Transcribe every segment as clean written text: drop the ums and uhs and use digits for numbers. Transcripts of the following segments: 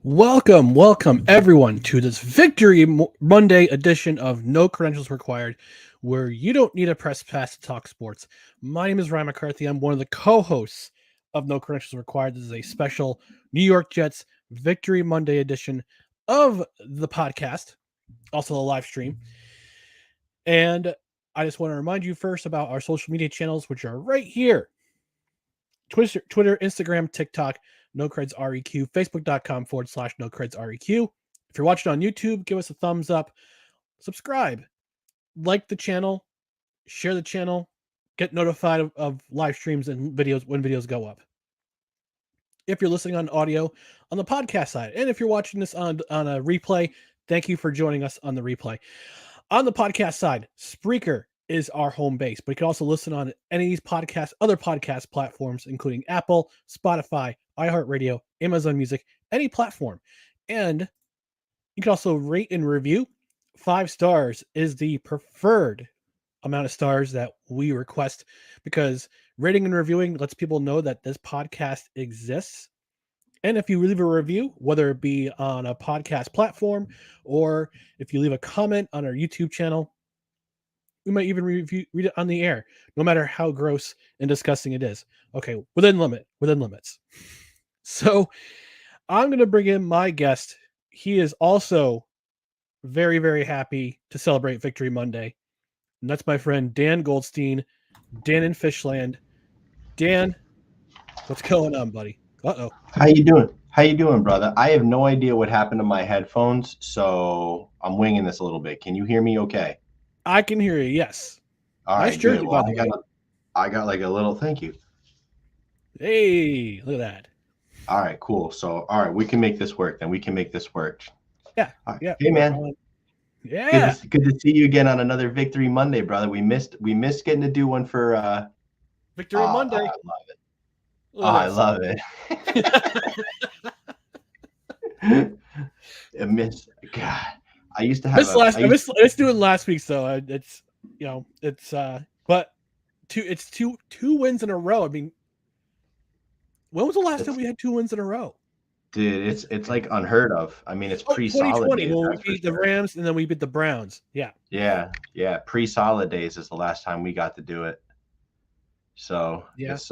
Welcome everyone to this Monday edition of No Credentials Required, where you don't need a press pass to talk sports. My name is Ryan McCarthy. I'm one of the co-hosts of No Credentials Required. This is a special New York Jets Victory Monday edition of the podcast, also a live stream. And I just want to remind you first about our social media channels, which are right here. Twitter, Instagram, TikTok, NoCredsREQ, Facebook.com/NoCredsREQ. If you're watching on YouTube, give us a thumbs up, subscribe, like the channel, share the channel, get notified of live streams and videos when videos go up. If you're listening on audio on the podcast side, and if you're watching this on a replay, thank you for joining us on the replay. On the podcast side, Spreaker is our home base, but you can also listen on any of these other podcast platforms, including Apple, Spotify, iHeartRadio, Amazon Music, any platform. And you can also rate and review. 5 stars is the preferred amount of stars that we request, because rating and reviewing lets people know that this podcast exists. And if you leave a review, whether it be on a podcast platform or if you leave a comment on our YouTube channel, we might even read it on the air, no matter how gross and disgusting it is. Okay, within limits. So I'm going to bring in my guest. He is also very, very happy to celebrate Victory Monday. And that's my friend Dan Goldstein, Dan in Fishland. Dan, what's going on, buddy? Uh-oh. How you doing, brother? I have no idea what happened to my headphones, so I'm winging this a little bit. Can you hear me okay? I can hear you, yes. All nice right, jersey, good. Well, by the way. I got like a little thank you. Hey, look at that. All right, cool. So, all right, we can make this work then. Yeah. Right. Yeah. Hey, man. Yeah. Good to see you again on another Victory Monday, brother. We missed getting to do one for Victory Monday. I love it. God. I used to have I missed doing last week's though. But two wins in a row. I mean, when was the last time we had 2 wins in a row? Dude, it's like unheard of. I mean, it's pre-solid days. Well, we beat the Rams and then we beat the Browns. Yeah. Yeah. Pre-solid days is the last time we got to do it. So yeah. It's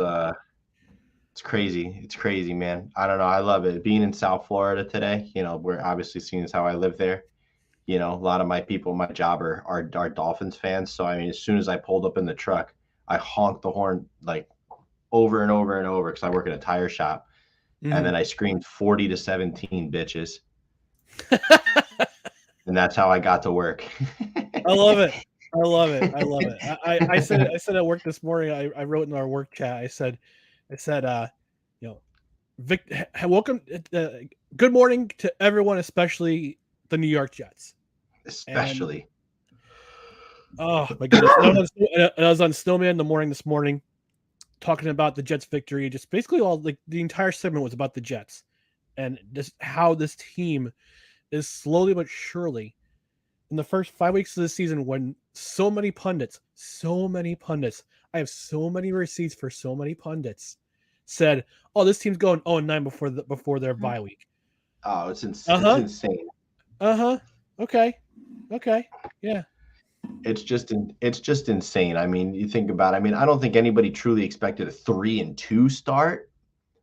crazy. It's crazy, man. I don't know. I love it. Being in South Florida today, we're obviously seeing as how I live there. A lot of my people in my job are Dolphins fans. So, I mean, as soon as I pulled up in the truck, I honked the horn like over and over and over because I work in a tire shop. Mm-hmm. And then I screamed 40-17 bitches. And that's how I got to work. I love it. I said at work this morning, I wrote in our work chat, I said, Vic, welcome, good morning to everyone, especially the New York Jets. Especially. Oh my goodness! I was on Snowman in the morning this morning, talking about the Jets' victory. Just basically the entire segment was about the Jets, and just how this team is slowly but surely, in the first 5 weeks of the season, when so many pundits, I have so many receipts for so many pundits, said, "Oh, this team's going 0-9 before their bye week." Oh, it's insane. It's insane. Okay. Yeah. It's just insane. I mean, you think about it. I mean, I don't think anybody truly expected a 3-2 start,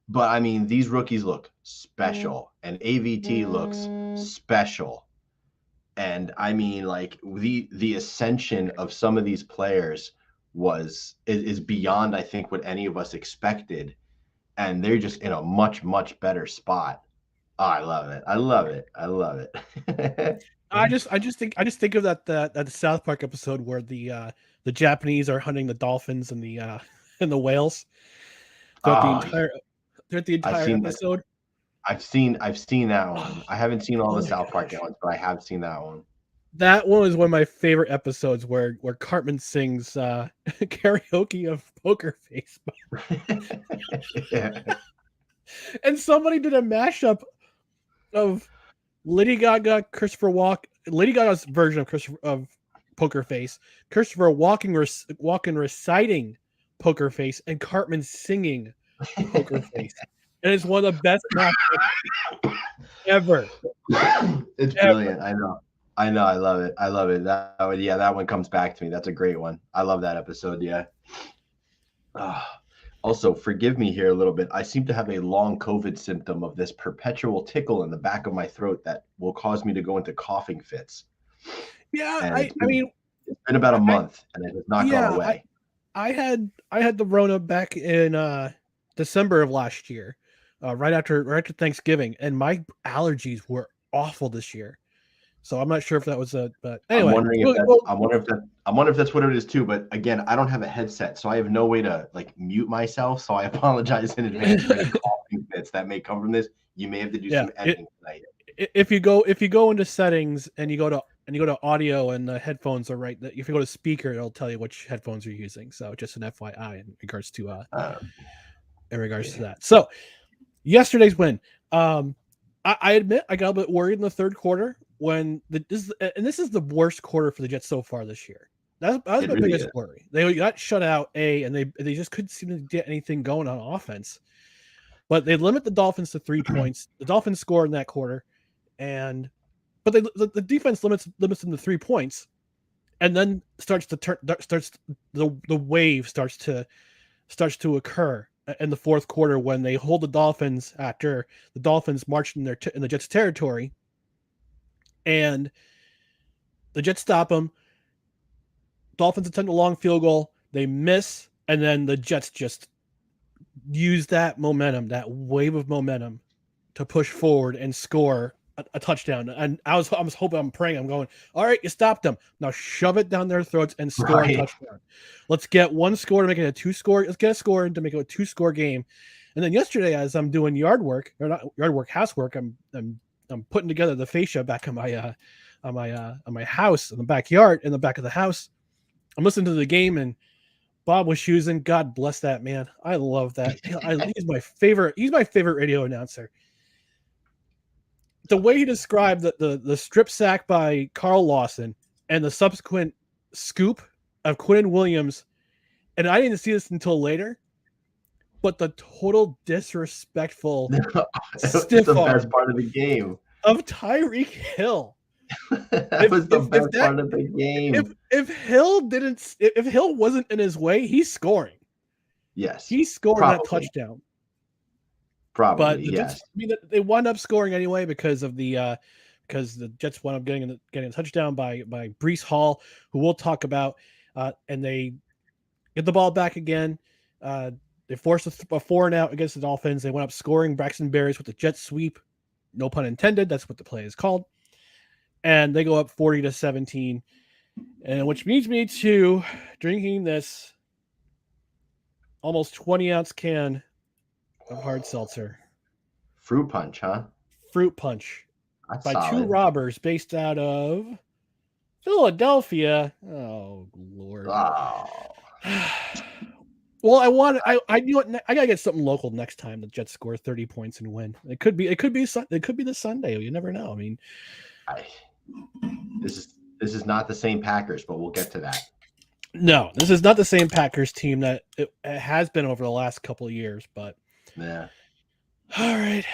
but I mean, these rookies look special and AVT looks special. And I mean, like the ascension of some of these players is beyond, I think, what any of us expected. And they're just in a much, much better spot. Oh, I love it. I just think of that South Park episode where the Japanese are hunting the dolphins and the whales throughout the entire episode. I've seen that one. I haven't seen all the South Park ones, but I have seen that one. That one is one of my favorite episodes where Cartman sings karaoke of Poker Face. Yeah. And somebody did a mashup of Lady Gaga's version of Poker Face, Christopher Walken reciting Poker Face, and Cartman singing Poker Face. and it's one of the best matchups ever. It's brilliant. I know. I love it. That one comes back to me. That's a great one. I love that episode. Yeah. Also, forgive me here a little bit. I seem to have a long COVID symptom of this perpetual tickle in the back of my throat that will cause me to go into coughing fits. Yeah, And I mean, it's been about a month and it has not gone away. I had the Rona back in December of last year, right after Thanksgiving, and my allergies were awful this year. So I'm not sure if that was but anyway. I'm wondering if that's what it is too. But again, I don't have a headset, so I have no way to like mute myself. So I apologize in advance for any coughing fits that may come from this. You may have to do some editing tonight. If you go into settings and you go to audio and the headphones are right, if you go to speaker, it'll tell you which headphones you're using. So just an FYI in regards to that. So yesterday's win. I admit I got a bit worried in the third quarter when this is the worst quarter for the Jets so far this year. That was my biggest worry. They got shut out, and they just couldn't seem to get anything going on offense. But they limit the Dolphins to 3 points. The Dolphins score in that quarter, but the defense limits them to 3 points, and then the wave starts to occur in the fourth quarter when they hold the Dolphins after the Dolphins marched in the Jets' territory, and the Jets stop them. Dolphins attempt a long field goal, they miss, and then the Jets just use that momentum, that wave of momentum, to push forward and score a touchdown. And I was hoping, I'm praying, I'm going, all right, you stopped them. Now shove it down their throats and score a touchdown. Let's get one score to make it a 2-score. Let's get a score to make it a 2-score game. And then yesterday, as I'm doing housework, I'm putting together the fascia back on my house in the backyard, in the back of the house. I'm listening to the game, and Bob was choosing. God bless that man. I love that. He's my favorite. He's my favorite radio announcer. The way he described the strip sack by Carl Lawson and the subsequent scoop of Quinn Williams, and I didn't see this until later, but the total disrespectful stiff the arm best part of the game of Tyreek Hill. That was the best part of the game. If Hill wasn't in his way, he's scoring. Yes, he's scoring that touchdown. Probably, but yes. They wound up scoring anyway because the Jets wound up getting a touchdown by Breece Hall, who we'll talk about, and they get the ball back again. They forced a 4-and-out against the Dolphins. They went up scoring Braxton Berries with the jet sweep. No pun intended. That's what the play is called. And they go up 40-17, and which leads me to drinking this almost 20-ounce can of hard seltzer. Fruit punch, huh? Fruit punch. That's by solid. Two robbers based out of Philadelphia. Oh, Lord. Oh. Well, I knew it. I gotta get something local next time the Jets score 30 points and win. It could be this Sunday. You never know. I mean, this is not the same Packers, but we'll get to that. No, this is not the same Packers team that it has been over the last couple of years. But yeah. All right,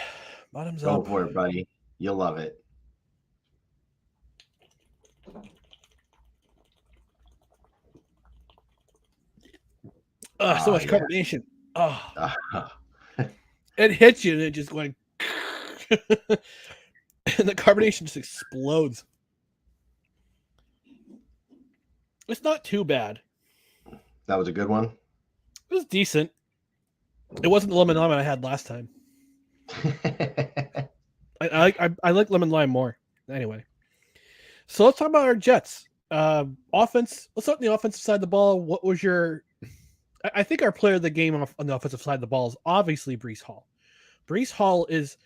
bottoms up. Go for it, buddy. You'll love it. So much carbonation. It hits you and it just going, and the carbonation just explodes. It's not too bad. That was a good one. It was decent. It wasn't the lemon lime I had last time. I like lemon lime more. Anyway, so let's talk about our Jets. Offense. Let's start on the offensive side of the ball. What was your? I think our player of the game on the offensive side of the ball is obviously Breece Hall. Breece Hall is,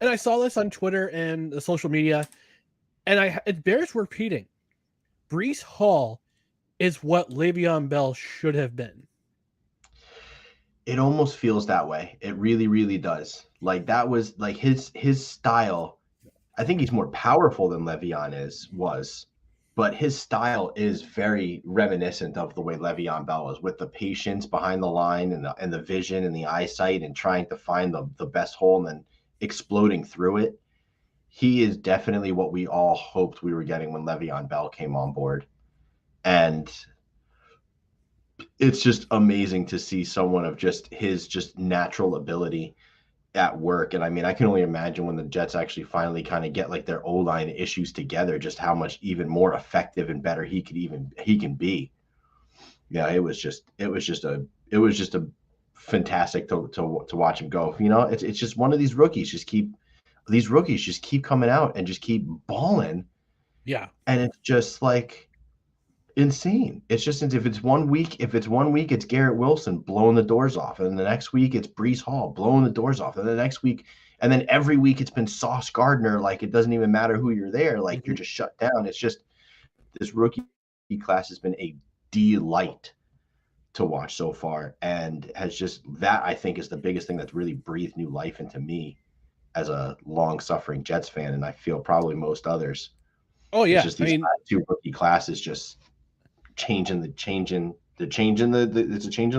and I saw this on Twitter and the social media, and it bears repeating. Breece Hall is what Le'Veon Bell should have been. It almost feels that way. It really, really does. Like that was like his style. I think he's more powerful than Le'Veon was. but his style is very reminiscent of the way Le'Veon Bell is, with the patience behind the line and the vision and the eyesight and trying to find the best hole and then exploding through it. He is definitely what we all hoped we were getting when Le'Veon Bell came on board. And it's just amazing to see someone of just his just natural ability at work. And I mean, I can only imagine when the Jets actually finally kind of get like their O-line issues together, just how much even more effective and better he can be. Yeah, it was just a fantastic to watch him go. It's just one of these rookies just keep coming out and just keep balling. Yeah. And it's just like insane. It's just if it's 1 week, it's Garrett Wilson blowing the doors off, and the next week it's Breece Hall blowing the doors off, and the next week, and then every week it's been Sauce Gardner. Like, it doesn't even matter who you're there. Like, you're just shut down. It's just this rookie class has been a delight to watch so far, and has just that, I think, is the biggest thing that's really breathed new life into me as a long-suffering Jets fan, and I feel probably most others. Oh It's yeah. just I these mean, two rookie classes just it's a change in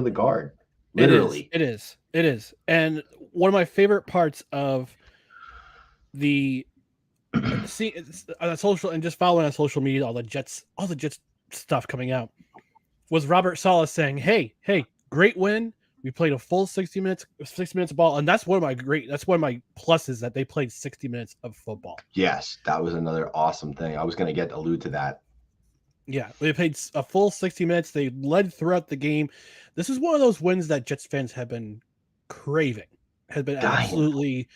the guard, it is. literally. It is. It is. And one of my favorite parts of the see on social and just following on social media all the Jets stuff coming out was Robert Saleh saying, "Hey, great win. We played a full 60 minutes of ball, and that's one of my pluses that they played 60 minutes of football." Yes, that was another awesome thing. I was going to allude to that. Yeah, they played a full 60 minutes. They led throughout the game. This is one of those wins that Jets fans have been craving, have been Dying. absolutely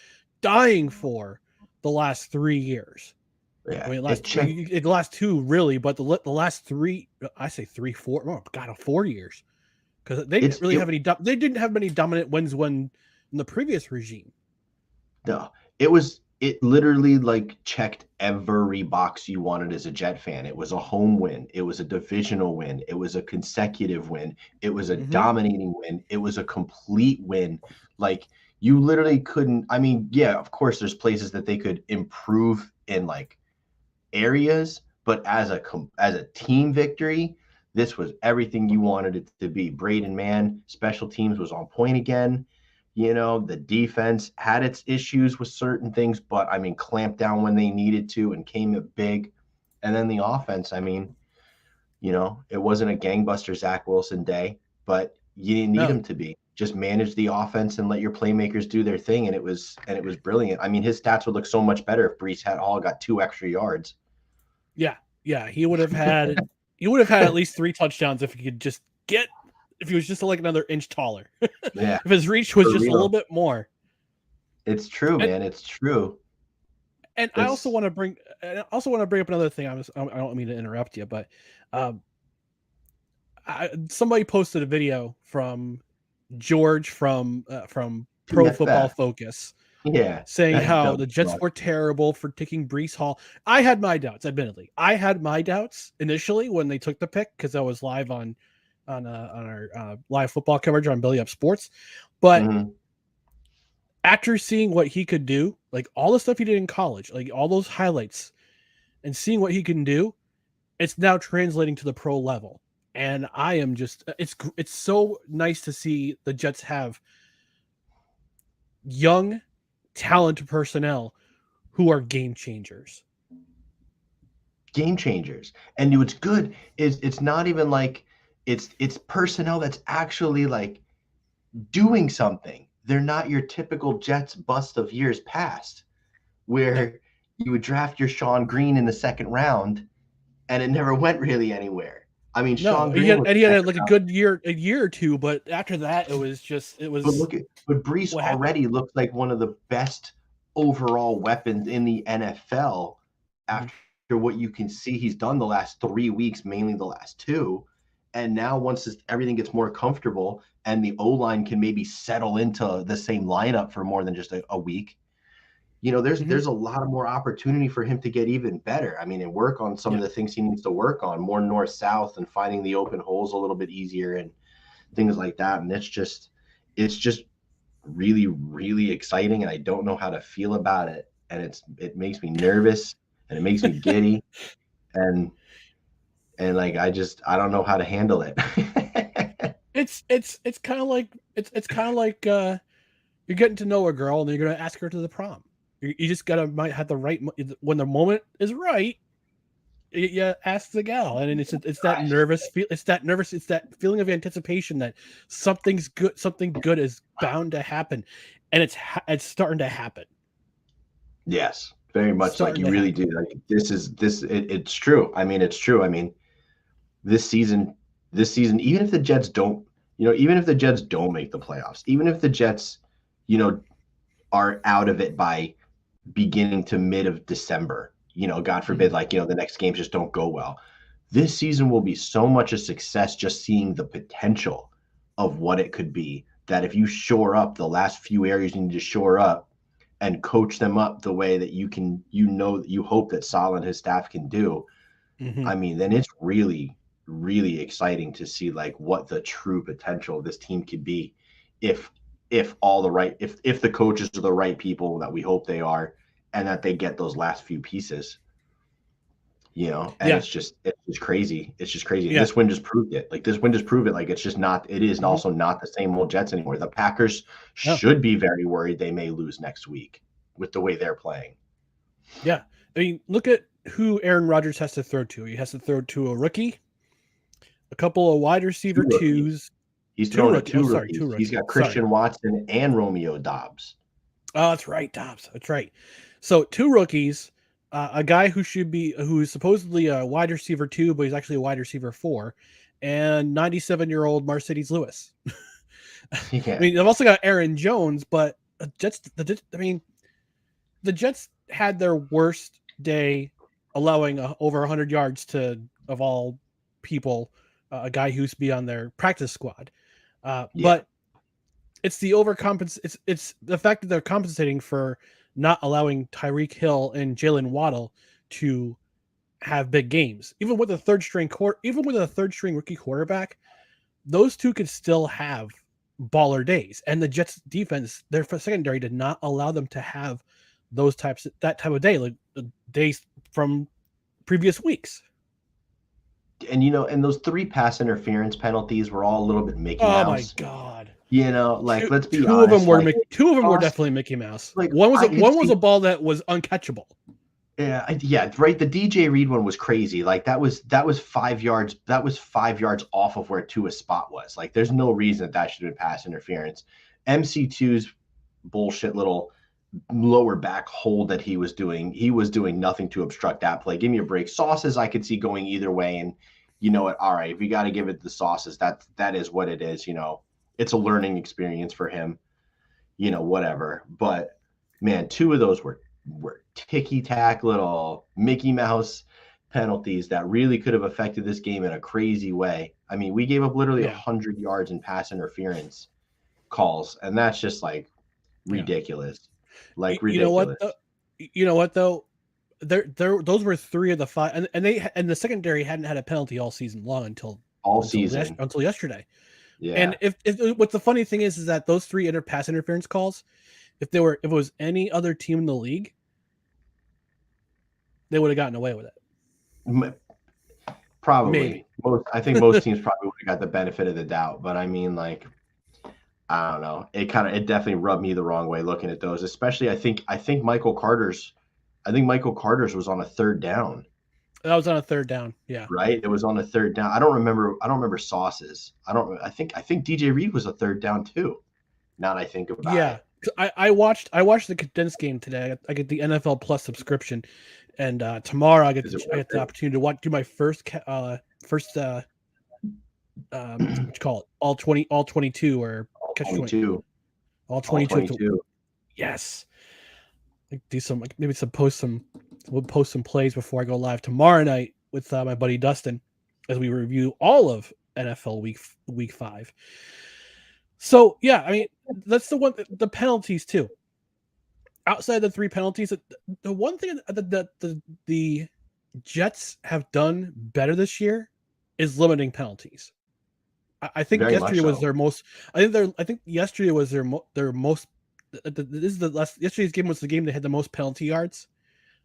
dying for the last 3 years. Yeah, I mean, the last two really, but the last three, I say 3, 4, oh god, 4 years, because they didn't really have any. They didn't have many dominant wins in the previous regime. no, it literally like checked every box you wanted as a Jet fan. It was a home win. It was a divisional win. It was a consecutive win. It was a dominating win. It was a complete win. Like, you literally couldn't. I mean, yeah, of course, there's places that they could improve in, like, areas, but as a team victory, this was everything you wanted it to be. Braden Mann, special teams was on point again. The defense had its issues with certain things, but I mean, clamped down when they needed to and came up big. And then the offense, I mean, it wasn't a gangbuster Zach Wilson day, but you didn't need him to be. Just manage the offense and let your playmakers do their thing, and it was brilliant. I mean, his stats would look so much better if Breece Hall got 2 extra yards. Yeah, he would have had at least 3 touchdowns if he was just like another inch taller. Yeah, if his reach was just a little bit more. It's true, man. It's true. And I also want to bring up another thing. I don't mean to interrupt you, but somebody posted a video from George from Pro Football Focus. Yeah, saying how the Jets were terrible for taking Breece Hall. I had my doubts, admittedly. I had my doubts initially when they took the pick, because I was live on our live football coverage on Belly Up Sports. But after seeing what he could do, like all the stuff he did in college, like all those highlights, and seeing what he can do, it's now translating to the pro level. And I am just it's so nice to see the Jets have young, talented personnel who are game changers. And what's good is it's not even like it's personnel that's actually like doing something. They're not your typical Jets bust of years past, where you would draft your Sean Green in the second round and it never went really anywhere. I mean, Sean Green he had like a good year, or two, but after that, it was. But Breece already looks like one of the best overall weapons in the NFL after what you can see he's done the last 3 weeks, mainly the last 2. And now once everything gets more comfortable and the O-line can maybe settle into the same lineup for more than just a week, there's a lot of more opportunity for him to get even better. I mean, and work on some of the things he needs to work on, more north-south and finding the open holes a little bit easier and things like that. And it's just really, really exciting, and I don't know how to feel about it. And it makes me nervous and it makes me giddy. And And like I don't know how to handle it. It's kind of like you're getting to know a girl and you're gonna ask her to the prom. You just might have the right when the moment is right. You ask the gal, and it's that nervous feel. It's that feeling of anticipation that something good is bound to happen, and it's starting to happen. Yes, very much like Starting you to really happen. do. Like it's true. I mean, it's true. I mean, this season, even if the Jets don't, even if the Jets don't make the playoffs, even if the Jets, you know, are out of it by beginning to mid of December, God forbid, like, the next games just don't go well. This season will be so much a success just seeing the potential of what it could be, that if you shore up the last few areas you need to shore up and coach them up the way that you hope that Saleh and his staff can do, Mm-hmm. I mean, then it's really, really exciting to see like what the true potential of this team could be if if the coaches are the right people that we hope they are, and that they get those last few pieces, and Yeah, it's just crazy. It's just crazy. And yeah. this win just proved it. Like this win just proved it. Like it is Mm-hmm. also not the same old Jets anymore. The Packers No, should be very worried they may lose next week with the way they're playing. yeah. I mean, look at who Aaron Rodgers has to throw to. He has to throw to a rookie, a couple of wide receiver Two rookies. twos, He's two throwing to rookie. Oh, two sorry, rookies. two He's rookie. got Sorry. Christian Watson and Romeo Dobbs. Oh, that's right, Dobbs. That's right. So two rookies, a guy who's supposedly a wide receiver 2, but he's actually a wide receiver 4, and 97-year-old Mercedes Lewis. I Yeah. mean, I've also got Aaron Jones, but the Jets had their worst day, allowing over 100 yards to, of all people, a guy who used to be on their practice squad. Yeah. But it's the it's the fact that they're compensating for not allowing Tyreek Hill and Jalen Waddle to have big games. Even with a third string rookie quarterback, those two could still have baller days. And the Jets defense, their secondary did not allow them to have that type of day, like the days from previous weeks. And and those 3 pass interference penalties were all a little bit Mickey Oh my Mouse. god. Like let's be Two of them honest, were like Two of them were Sauce, definitely Mickey Mouse. like One was I could a see. ball that was uncatchable. Yeah, right. The DJ Reed one was crazy. Like that was 5 yards. That was 5 yards off of where Tua's spot was. Like there's no reason that should have been pass interference. MC2's bullshit little lower back hold that he was doing. He was doing nothing to obstruct that play. Give me a break. Sauces I could see going either way, and you know what? All right, if you got to give it the Sauces, that is what it is. It's a learning experience for him. Whatever. But man, 2 of those were ticky-tack little Mickey Mouse penalties that really could have affected this game in a crazy way. I mean, we gave up literally 100 yards in pass interference calls, and that's just like ridiculous. Like ridiculous. You know what though? Those were 3 of the 5, and the secondary hadn't had a penalty all season long until yesterday. Yeah. And if what the funny thing is that those 3 pass interference calls, if it was any other team in the league, they would have gotten away with it. Probably. Maybe. I think most teams probably would have got the benefit of the doubt, but I mean, like, I don't know. It definitely rubbed me the wrong way looking at those. Especially, I think Michael Carter's was on a third down. That was on a third down. Yeah. Right. It was on a third down. I don't remember Sauce's. I think DJ Reed was a third down too. Now that I think about it. I watched the condensed game today. I get the NFL Plus subscription, and tomorrow I get the opportunity to do my first what you call it, all 22 or catch 22. All 22. Yes. We'll post some plays before I go live tomorrow night with my buddy Dustin as we review all of NFL week 5. So yeah, I mean, that's the penalties too. Outside the 3 penalties, the one thing that the Jets have done better this year is limiting penalties. I think yesterday was their most. I think yesterday was their most. Yesterday's game was the game that had the most penalty yards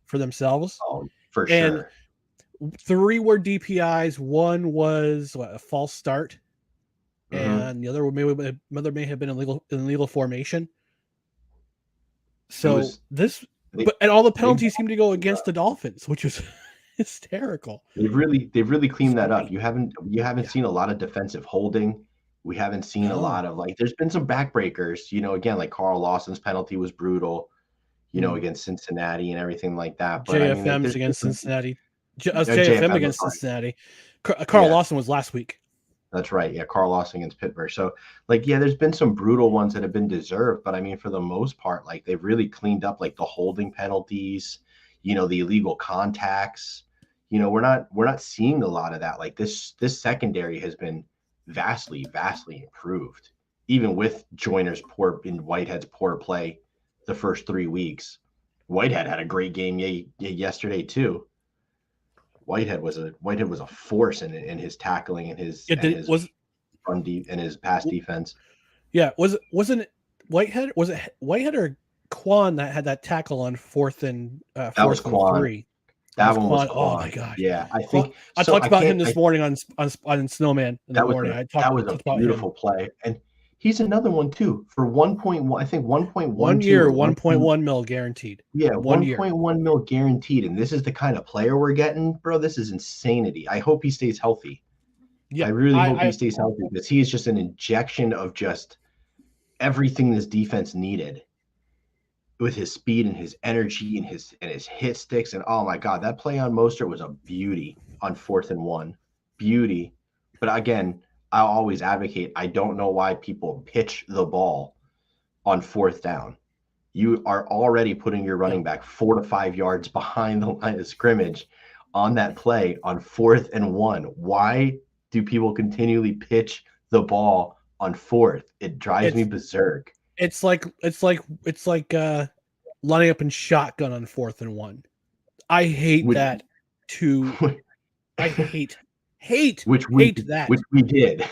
for themselves. Oh, for sure. 3 were DPIs. One was a false start, and the other may have been illegal formation. So and all the penalties seem to go against the Dolphins, which is hysterical. They've really cleaned that up. You haven't seen a lot of defensive holding. We haven't seen a lot of there's been some backbreakers, again, like Carl Lawson's penalty was brutal, against Cincinnati and everything like that. But JFM's against Cincinnati. JFM against Cincinnati. Carl Lawson was last week. That's right. Yeah, Carl Lawson against Pittsburgh. So, there's been some brutal ones that have been deserved, but for the most part, they've really cleaned up the holding penalties, the illegal contacts. We're not seeing a lot of that. This secondary has been vastly improved, even with Joyner's Whitehead's poor play the first 3 weeks. Whitehead had a great game yesterday too. Whitehead was a force in his tackling and his pass defense. Yeah, wasn't it Whitehead? Was it Whitehead or Quan that had that tackle on fourth and 3? That one was Quan. Oh my god! Yeah, I think I talked about him this morning on Snowman in the morning. That was a beautiful play, and he's another one too for 1.1. I think 1.1 1 year, 1.1 mil guaranteed. Yeah, 1.1 mil guaranteed, and this is the kind of player we're getting, bro. This is insanity. I hope he stays healthy. Yeah, I really hope he stays healthy because he is just an injection of just everything this defense needed. With his speed and his energy and his hit sticks, and oh my god, that play on Mostert was a beauty on 4th and 1. Beauty. But again, I'll always advocate, I don't know why people pitch the ball on 4th down. You are already putting your running back 4 to 5 yards behind the line of scrimmage on that play on 4th and 1. Why do people continually pitch the ball on 4th? It drives me berserk. It's like lining up in shotgun on 4th and 1. I hate that too. I hate that. Which we did.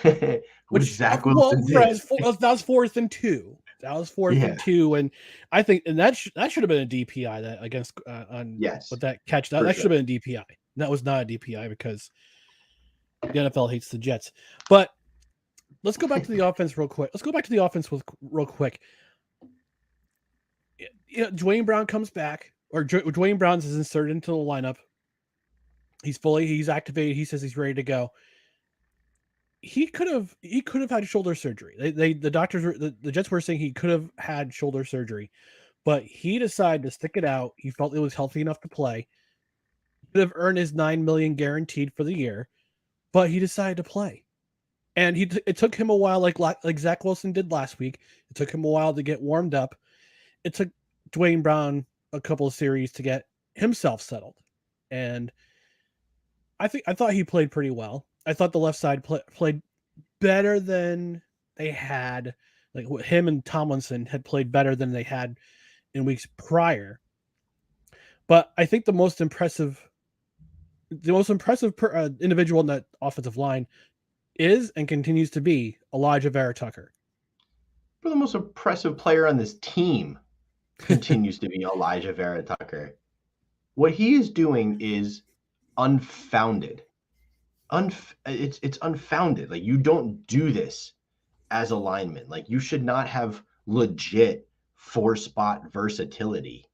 Which Zach Wilson did. That was 4th and 2. That was 4th and 2, and I think that should have been a DPI that against with that catch. That should have been a DPI. That was not a DPI because the NFL hates the Jets. But let's go back to the offense real quick. Real quick. Dwayne Brown comes back, or Dwayne Brown's is inserted into the lineup. He's activated. He says he's ready to go. He could have had shoulder surgery. The Jets were saying he could have had shoulder surgery, but he decided to stick it out. He felt it was healthy enough to play. He could have earned his $9 million guaranteed for the year, but he decided to play. And it took him a while, like Zach Wilson did last week. It took him a while to get warmed up. It took Dwayne Brown a couple of series to get himself settled. And I thought he played pretty well. I thought the left side played better than they had. Like him and Tomlinson had played better than they had in weeks prior. But I think the most impressive individual in that offensive line is and continues to be Elijah Vera Tucker. But the most impressive player on this team continues to be Elijah Vera Tucker. What he is doing is unfounded. It's unfounded. Like, you don't do this as a lineman. Like, you should not have legit 4-spot versatility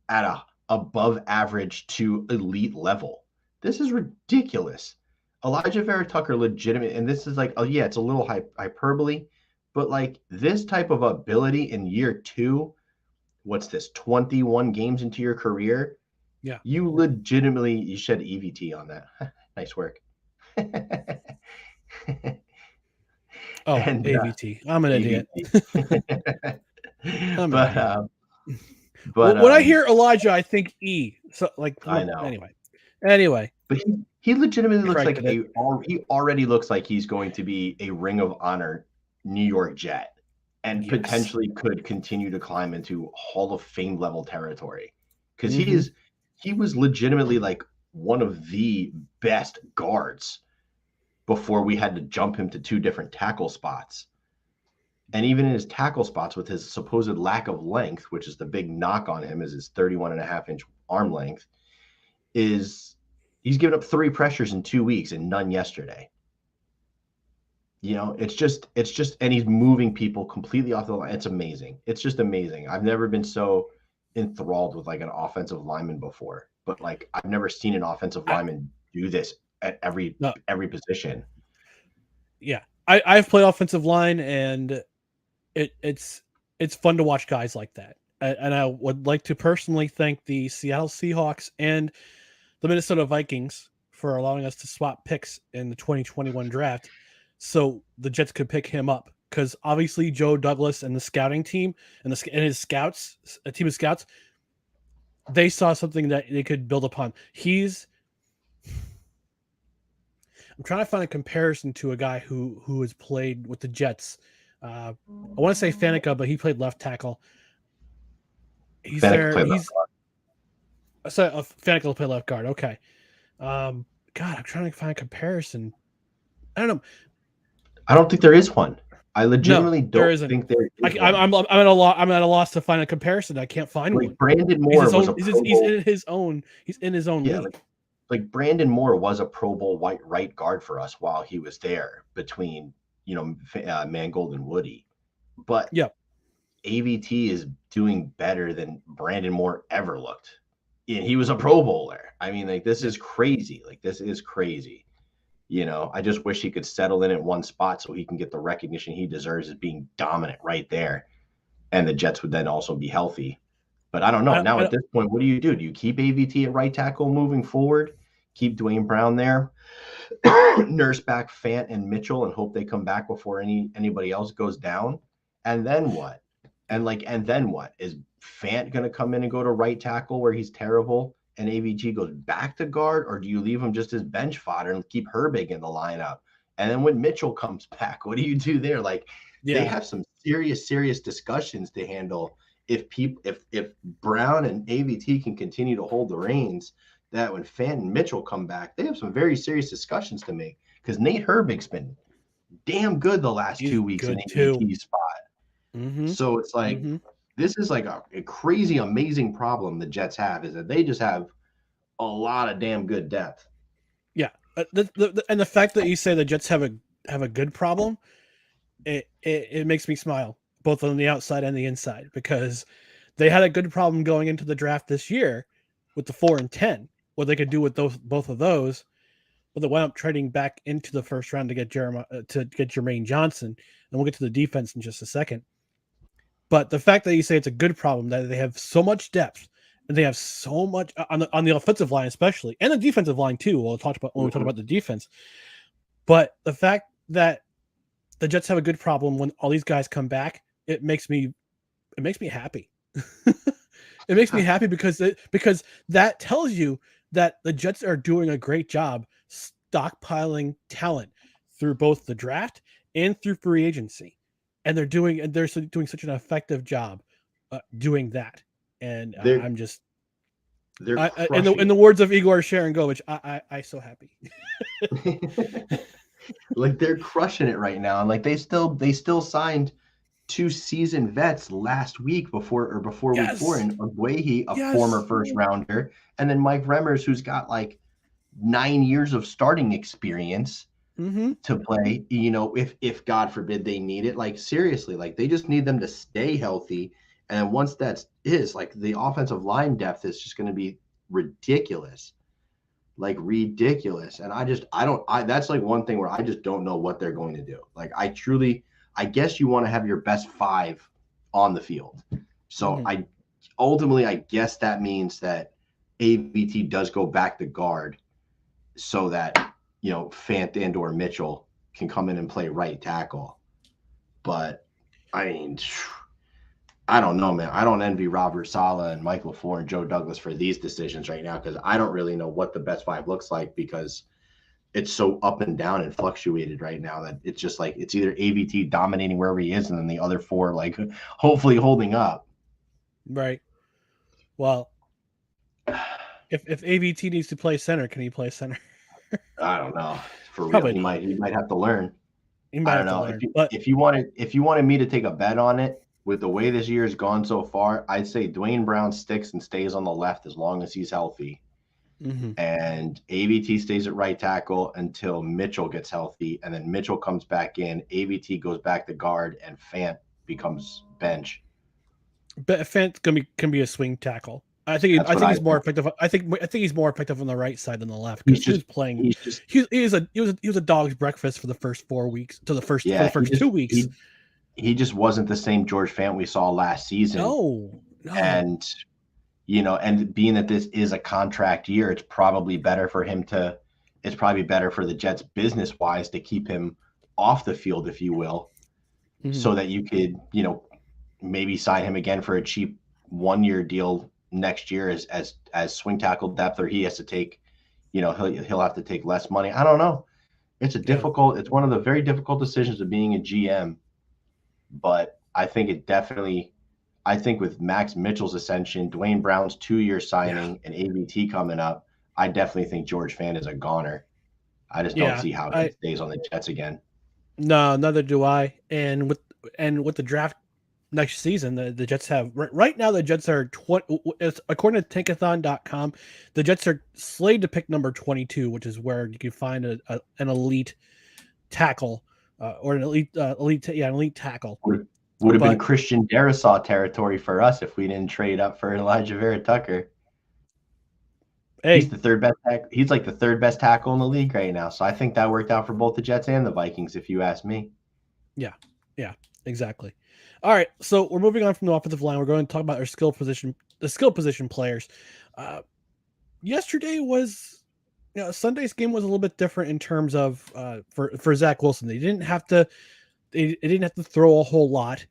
at a above average to elite level. This is ridiculous. Elijah Vera Tucker legitimate, and this is like, oh yeah, it's a little hyperbole, but like this type of ability in year 2, what's this, 21 games into your career? Yeah. You shed EVT on that. Nice work. AVT. I'm an idiot. But when I hear Elijah, I think E. So like, I know. Anyway. But he legitimately looks like he already looks like he's going to be a Ring of Honor New York Jet, and potentially could continue to climb into Hall of Fame level territory, because he was legitimately like one of the best guards before we had to jump him to 2 different tackle spots. And even in his tackle spots, with his supposed lack of length, which is the big knock on him, is his 31.5-inch arm length, is He's given up 3 pressures in 2 weeks and none yesterday. It's just, and he's moving people completely off the line. It's amazing. It's just amazing. I've never been so enthralled with like an offensive lineman before, but like I've never seen an offensive lineman do this at every position. Yeah, I've played offensive line, and it's fun to watch guys like that. And I would like to personally thank the Seattle Seahawks and the Minnesota Vikings for allowing us to swap picks in the 2021 draft, so the Jets could pick him up. Because obviously Joe Douglas and the scouting team and his scouts, a team of scouts, they saw something that they could build upon. I'm trying to find a comparison to a guy who has played with the Jets. I want to say Faneca, but he played left tackle. Faneca will play left guard. Okay. God, I'm trying to find a comparison. I don't know. I don't think there is one. I legitimately don't think there is one. I'm at a loss to find a comparison. I can't find one. Brandon Moore he's in his own league. Like Brandon Moore was a Pro Bowl right guard for us while he was there between Mangold and Woody. But AVT is doing better than Brandon Moore ever looked. And he was a Pro Bowler. I mean, like, this is crazy. Like, this is crazy. I just wish he could settle in at one spot so he can get the recognition he deserves as being dominant right there. And the Jets would then also be healthy. But I don't know. Now, at this point, what do you do? Do you keep AVT at right tackle moving forward? Keep Dwayne Brown there? Nurse back Fant and Mitchell and hope they come back before anybody else goes down? And then what? And then what? Is Fant going to come in and go to right tackle where he's terrible and AVT goes back to guard? Or do you leave him just as bench fodder and keep Herbig in the lineup? And then when Mitchell comes back, what do you do there? They have some serious discussions to handle. If Brown and AVT can continue to hold the reins, that when Fant and Mitchell come back, they have some very serious discussions to make, because Nate Herbig's been damn good the last 2 weeks in AVT's spot. Mm-hmm. So it's like, this is like a crazy, amazing problem the Jets have, is that they just have a lot of damn good depth. Yeah. And the fact that you say the Jets have a good problem, it makes me smile, both on the outside and the inside, because they had a good problem going into the draft this year with the 4 and 10, what they could do with both of those, but they wound up trading back into the first round to get Jeraine Johnson, and we'll get to the defense in just a second. But the fact that you say it's a good problem, that they have so much depth and they have so much on the offensive line, especially, and the defensive line too. When we talk about the defense, but the fact that the Jets have a good problem when all these guys come back, it makes me happy. It makes me happy because that tells you that the Jets are doing a great job stockpiling talent through both the draft and through free agency, and they're doing such an effective job doing that. And I'm just, in the words of Igor Sharangovich, I so happy. Like, they're crushing it right now, and like they still signed 2 seasoned vets last week before week 4, and Aguayi, a former first rounder, and then Mike Remmers, who's got like 9 years of starting experience to play. If God forbid they need it, like, seriously, like, they just need them to stay healthy. And once like, the offensive line depth is just going to be ridiculous. Like, ridiculous. And that's like one thing where I just don't know what they're going to do. Like, I guess you want to have your best 5 on the field. So I guess that means that AVT does go back to guard, so that, Fant and or Mitchell can come in and play right tackle. But I mean, I don't know, man. I don't envy Robert Saleh and Mike LaFleur and Joe Douglas for these decisions right now, because I don't really know what the best 5 looks like, because it's so up and down and fluctuated right now that it's just like, it's either AVT dominating wherever he is, and then the other 4 like hopefully holding up. Right. Well, if AVT needs to play center, can he play center? I don't know. For real, he might have to learn. I don't know. If you wanted me to take a bet on it, with the way this year has gone so far, I'd say Dwayne Brown sticks and stays on the left as long as he's healthy. And AVT stays at right tackle until Mitchell gets healthy, and then Mitchell comes back in. AVT goes back to guard, and Fant becomes bench. But Fant can be a swing tackle. I think he's more effective. I think he's more effective on the right side than the left because he was playing. He was a dog's breakfast for the first 4 weeks for the first 2 weeks. He just wasn't the same George Fant we saw last season. No. And and being that this is a contract year, it's probably better for the Jets business wise to keep him off the field, if you will, so that you could, maybe sign him again for a cheap 1-year deal next year as swing tackle depth, or he has to take, he'll have to take less money. I don't know. It's it's one of the very difficult decisions of being a GM, but I think with Max Mitchell's ascension, Dwayne Brown's 2-year signing, and AVT coming up, I definitely think George Fant is a goner. I just don't see how he stays on the Jets again. No, neither do I. And with the draft next season, the Jets have right now. The Jets are according to Tankathon.com, the Jets are slated to pick number 22, which is where you can find an elite tackle or an elite tackle. Would have been Christian Darrisaw territory for us if we didn't trade up for Elijah Vera Tucker. Hey, he's the third best. He's like the third best tackle in the league right now. So I think that worked out for both the Jets and the Vikings, if you ask me. Yeah, exactly. All right, so we're moving on from the offensive line. We're going to talk about the skill position players. Yesterday was, Sunday's game was a little bit different in terms of for Zach Wilson. They didn't have to throw a whole lot.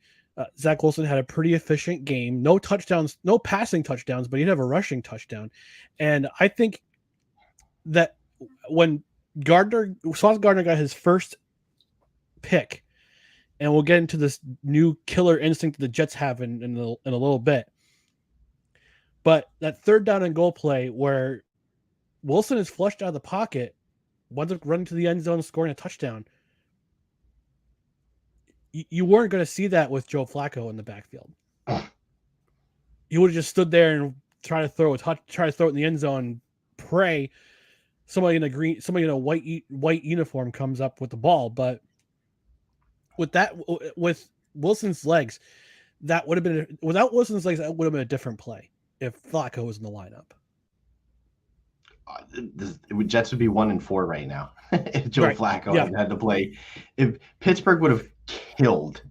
Zach Wilson had a pretty efficient game. No touchdowns, no passing touchdowns, but he did have a rushing touchdown. And I think that when Sauce Gardner got his first pick, and we'll get into this new killer instinct that the Jets have in a little bit. But that third down and goal play where Wilson is flushed out of the pocket, winds up running to the end zone, scoring a touchdown. You weren't going to see that with Joe Flacco in the backfield. You would have just stood there and try to throw it in the end zone, pray somebody in a white uniform comes up with the ball. But with Wilson's legs, that would have been without Wilson's legs, that would have been a different play if Flacco was in the lineup. The Jets would be 1-4 right now if Joe Flacco had to play. If Pittsburgh would have killed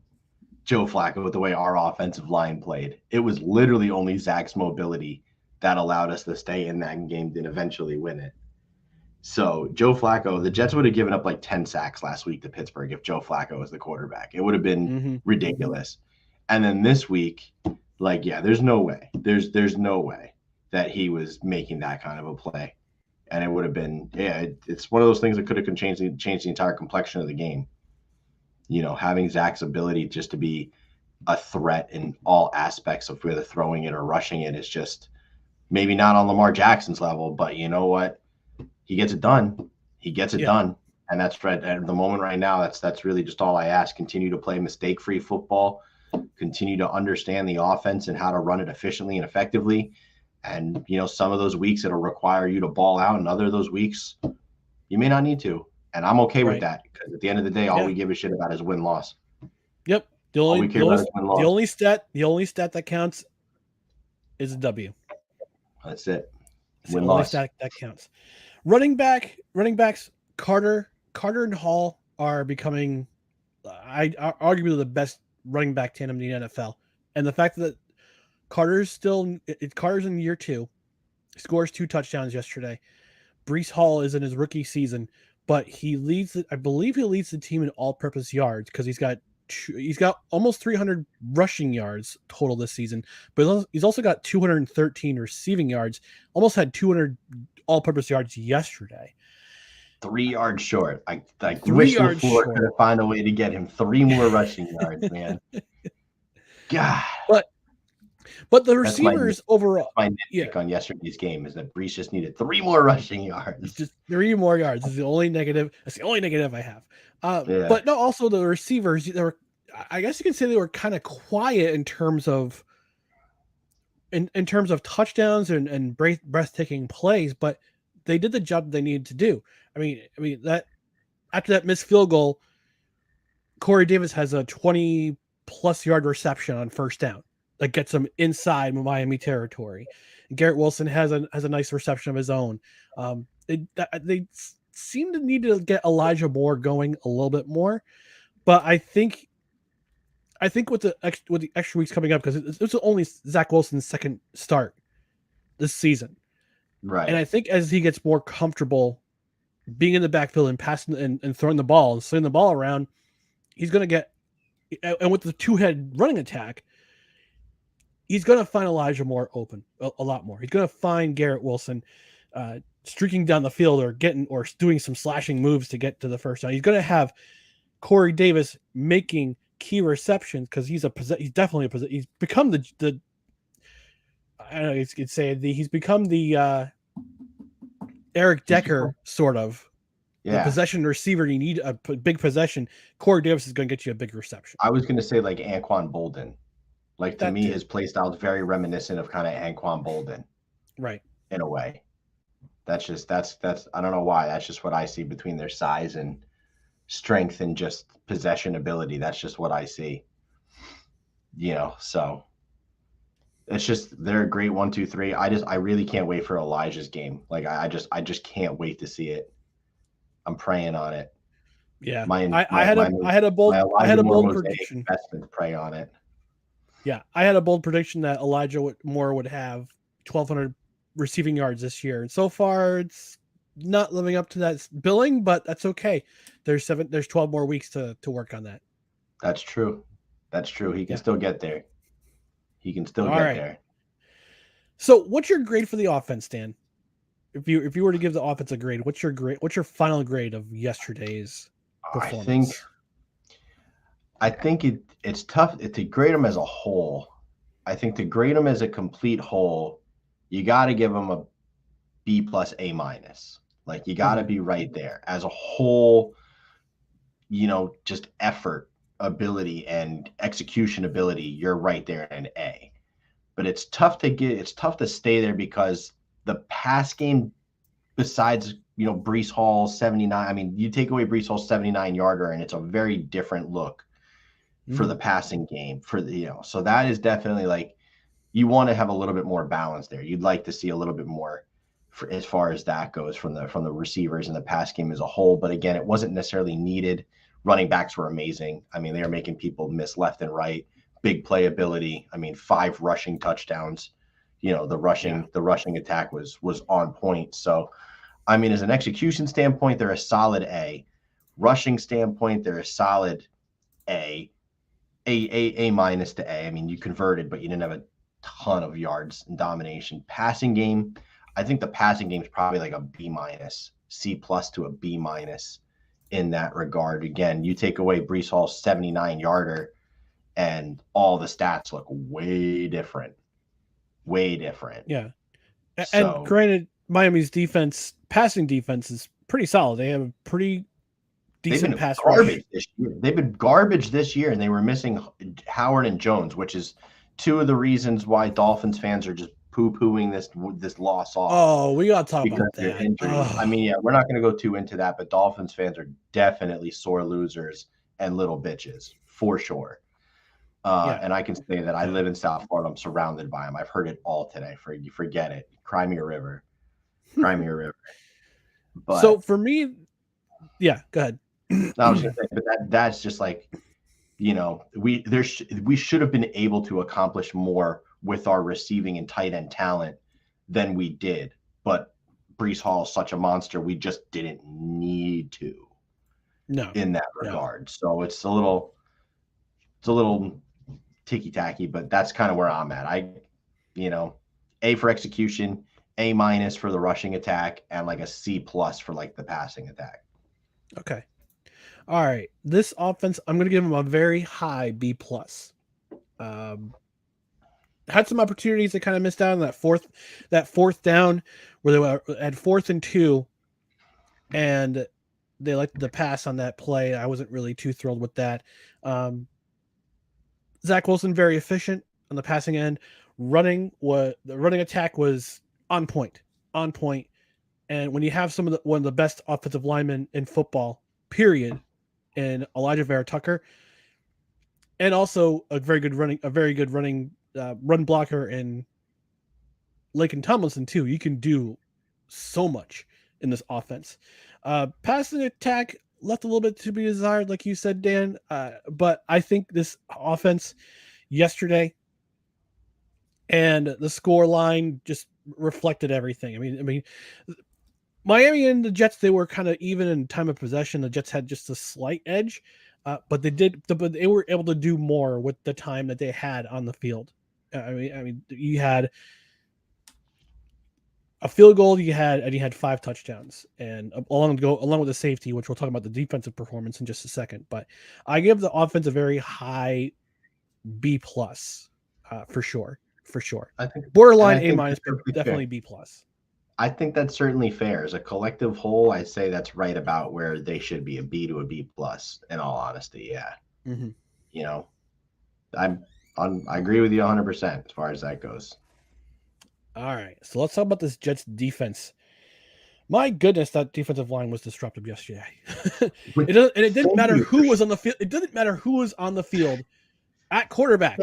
Joe Flacco with the way our offensive line played, it was literally only Zach's mobility that allowed us to stay in that game and eventually win it. So Joe Flacco, the Jets would have given up like 10 sacks last week to Pittsburgh if Joe Flacco was the quarterback. It would have been ridiculous. And then this week, there's no way. There's no way that he was making that kind of a play. And it would have been, it's one of those things that could have changed the entire complexion of the game. Having Zach's ability just to be a threat in all aspects of whether throwing it or rushing it is just maybe not on Lamar Jackson's level, but you know what? He gets it done. Done. And that's right at the moment right now. That's really just all I ask. Continue to play mistake-free football. Continue to understand the offense and how to run it efficiently and effectively. And, some of those weeks it'll require you to ball out, and other of those weeks you may not need to. And I'm okay with that because at the end of the day, all we give a shit about is win-loss. Yep. The only stat that counts is a W. That's it. Win-loss. The only stat that counts. Running backs, Carter and Hall are becoming, arguably the best running back tandem in the NFL. And the fact that Carter's in year 2, scores 2 touchdowns yesterday. Breece Hall is in his rookie season, but I believe he leads the team in all-purpose yards because he's got almost 300 rushing yards total this season, but he's also got 213 receiving yards. Almost had 200 all-purpose yards yesterday. 3 yards short. I wish LaFleur could find a way to get him 3 more rushing yards, man. God. But the receivers overall. My nitpick on yesterday's game is that Breece just needed 3 more rushing yards. Just 3 more yards is the only negative. That's the only negative I have. But no, also the receivers, I guess you could say they were kind of quiet in terms of in terms of touchdowns and breathtaking plays, but they did the job they needed to do. I mean that after that missed field goal, Corey Davis has a 20+ yard reception on first down that gets him inside Miami territory. Garrett Wilson has a nice reception of his own. They seem to need to get Elijah Moore going a little bit more, but I think with the extra weeks coming up, because it's only Zach Wilson's second start this season, Right. and I think as he gets more comfortable being in the backfield and passing and throwing the ball and slinging the ball around, he's going to get, and with the two-head running attack, he's going to find Elijah Moore open a lot more. He's going to find Garrett Wilson streaking down the field or doing some slashing moves to get to the first down. He's going to have Corey Davis making key receptions because he's definitely he's become the I don't know, you could say he's become the Eric Decker sort of. Yeah. The possession receiver, you need a big possession. Corey Davis is going to get you a big reception. I was going to say like Anquan Bolden. Like to me, his play style is very reminiscent of kind of Anquan Bolden. Right. In a way. That's I don't know why. That's just what I see between their size and strength and just possession ability. That's just what I see. So it's just they're a great 1, 2, 3. I really can't wait for Elijah's game. Like I just can't wait to see it. I'm praying on it. Yeah, I had a bold prediction. Investment pray on it. Yeah, I had a bold prediction that Elijah Moore would have 1,200 receiving yards this year, and so far it's not living up to that billing, but that's okay. There's 12 more weeks to work on that. That's true. He can still get there. There. So, what's your grade for the offense, Dan? If you were to give the offense a grade, what's your grade? What's your final grade of yesterday's performance? I think it's tough to grade them as a whole. I think to grade them as a complete whole, you got to give them a B plus A minus. Like you got to be right there as a whole. Just effort, ability, and execution ability. You're right there in A. But it's tough to stay there because the pass game, besides, Breece Hall's 79, I mean, you take away Breece Hall's 79-yarder and it's a very different look for the passing game so that is definitely like, you want to have a little bit more balance there. You'd like to see a little bit more as far as that goes from the receivers and the pass game as a whole. But again, it wasn't necessarily needed. Running backs were amazing. I mean, they were making people miss left and right. Big playability. I mean, 5 rushing touchdowns. The rushing attack was on point. So, I mean, as an execution standpoint, they're a solid A. Rushing standpoint, they're a solid A minus to A. I mean, you converted, but you didn't have a ton of yards and domination. Passing game, I think the passing game is probably like a B minus, C plus to a B minus in that regard. Again, you take away Breece Hall's 79-yarder and all the stats look way different. Yeah. And granted, Miami's passing defense is pretty solid. They have a pretty decent pass rush. They've been garbage this year, and they were missing Howard and Jones, which is 2 of the reasons why Dolphins fans are just poo-pooing this loss off. Oh, we got to talk about that. I mean, yeah, we're not going to go too into that, but Dolphins fans are definitely sore losers and little bitches for sure. And I can say that I live in South Florida. I'm surrounded by them. I've heard it all today. Forget it. Cry me a river. But so for me, yeah, go ahead. I was going to say, but that's just like, we should have been able to accomplish more with our receiving and tight end talent than we did. But Breece Hall is such a monster, we just didn't need to. No. In that regard. So it's a little ticky-tacky, but that's kind of where I'm at. A for execution, A minus for the rushing attack, and like a C plus for like the passing attack. Okay. All right. This offense, I'm going to give them a very high B plus. Had some opportunities they kind of missed out on that fourth down where they were at 4th and 2, and they elected to pass on that play. I wasn't really too thrilled with that. Zach Wilson, very efficient on the passing end. the running attack was on point, on point. And when you have one of the best offensive linemen in football, period, in Elijah Vera Tucker, and also a very good running run blocker in Laken Tomlinson too, you can do so much in this offense. Passing attack left a little bit to be desired, like you said, Dan. But I think this offense yesterday and the score line just reflected everything. I mean, Miami and the Jets, they were kind of even in time of possession. The Jets had just a slight edge, but they were able to do more with the time that they had on the field. You had a field goal, you had 5 touchdowns, and along with the safety, which we'll talk about the defensive performance in just a second. But I give the offense a very high B plus, for sure. I think Borderline A minus, but definitely B plus. I think that's certainly fair. As a collective whole, I say that's right about where they should be, a B to a B plus. In all honesty, yeah. Mm-hmm. You know, I agree with you 100% as far as that goes. All right, so let's talk about this Jets defense. My goodness, that defensive line was disruptive yesterday. It didn't matter who was on the field. It didn't matter who was on the field at quarterback.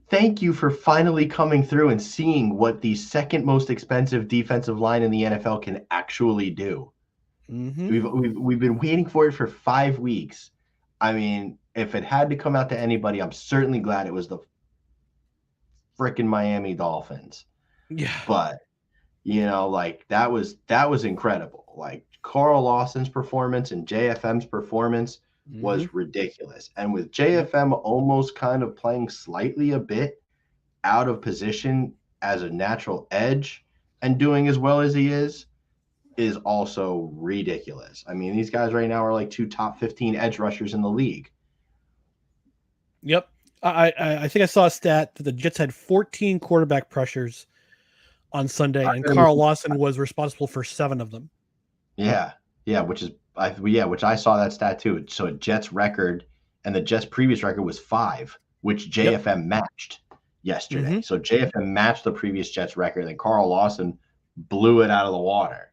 Thank you for finally coming through and seeing what the second most expensive defensive line in the NFL can actually do. Mm-hmm. We've been waiting for it for 5 weeks. I mean, if it had to come out to anybody, I'm certainly glad it was the freaking Miami Dolphins. Yeah. But like that was incredible. Like Carl Lawson's performance and JFM's performance was ridiculous. And with JFM almost kind of playing slightly a bit out of position as a natural edge and doing as well as he is also ridiculous. I mean, these guys right now are like 2 top 15 edge rushers in the league. Yep. I think I saw a stat that the Jets had 14 quarterback pressures on Sunday, and Carl Lawson was responsible for 7 of them. Yeah, which I saw that stat too. So a Jets record, and the Jets previous record was 5, which JFM matched yesterday. Mm-hmm. So JFM matched the previous Jets record, and Carl Lawson blew it out of the water.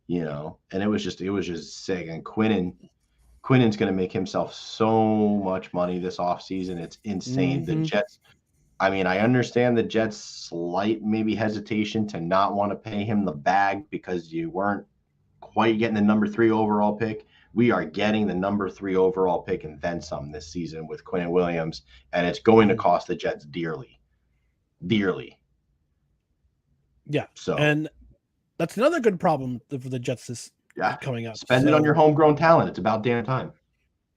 And it was just sick. And Quinnen's going to make himself so much money this offseason. It's insane. Mm-hmm. The Jets, I mean, I understand the Jets' slight maybe hesitation to not want to pay him the bag because you weren't quite getting the number 3 overall pick. We are getting the number 3 overall pick and then some this season with Quinn Williams, and it's going to cost the Jets dearly. Yeah. So, and that's another good problem for the Jets this coming up. Spend it on your homegrown talent. It's about damn time.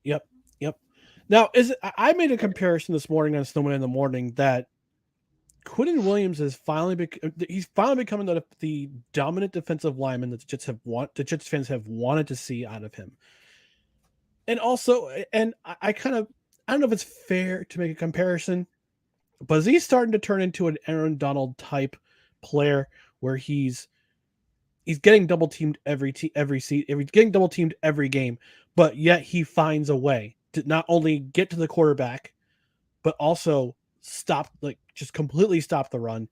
Yep. Now, I made a comparison this morning on Snowman in the Morning that Quinn Williams is finally becoming the dominant defensive lineman that the Jets fans have wanted to see out of him. And also, and I don't know if it's fair to make a comparison, but is he starting to turn into an Aaron Donald type player where he's getting double teamed every game, but yet he finds a way to not only get to the quarterback, but also just completely stop the run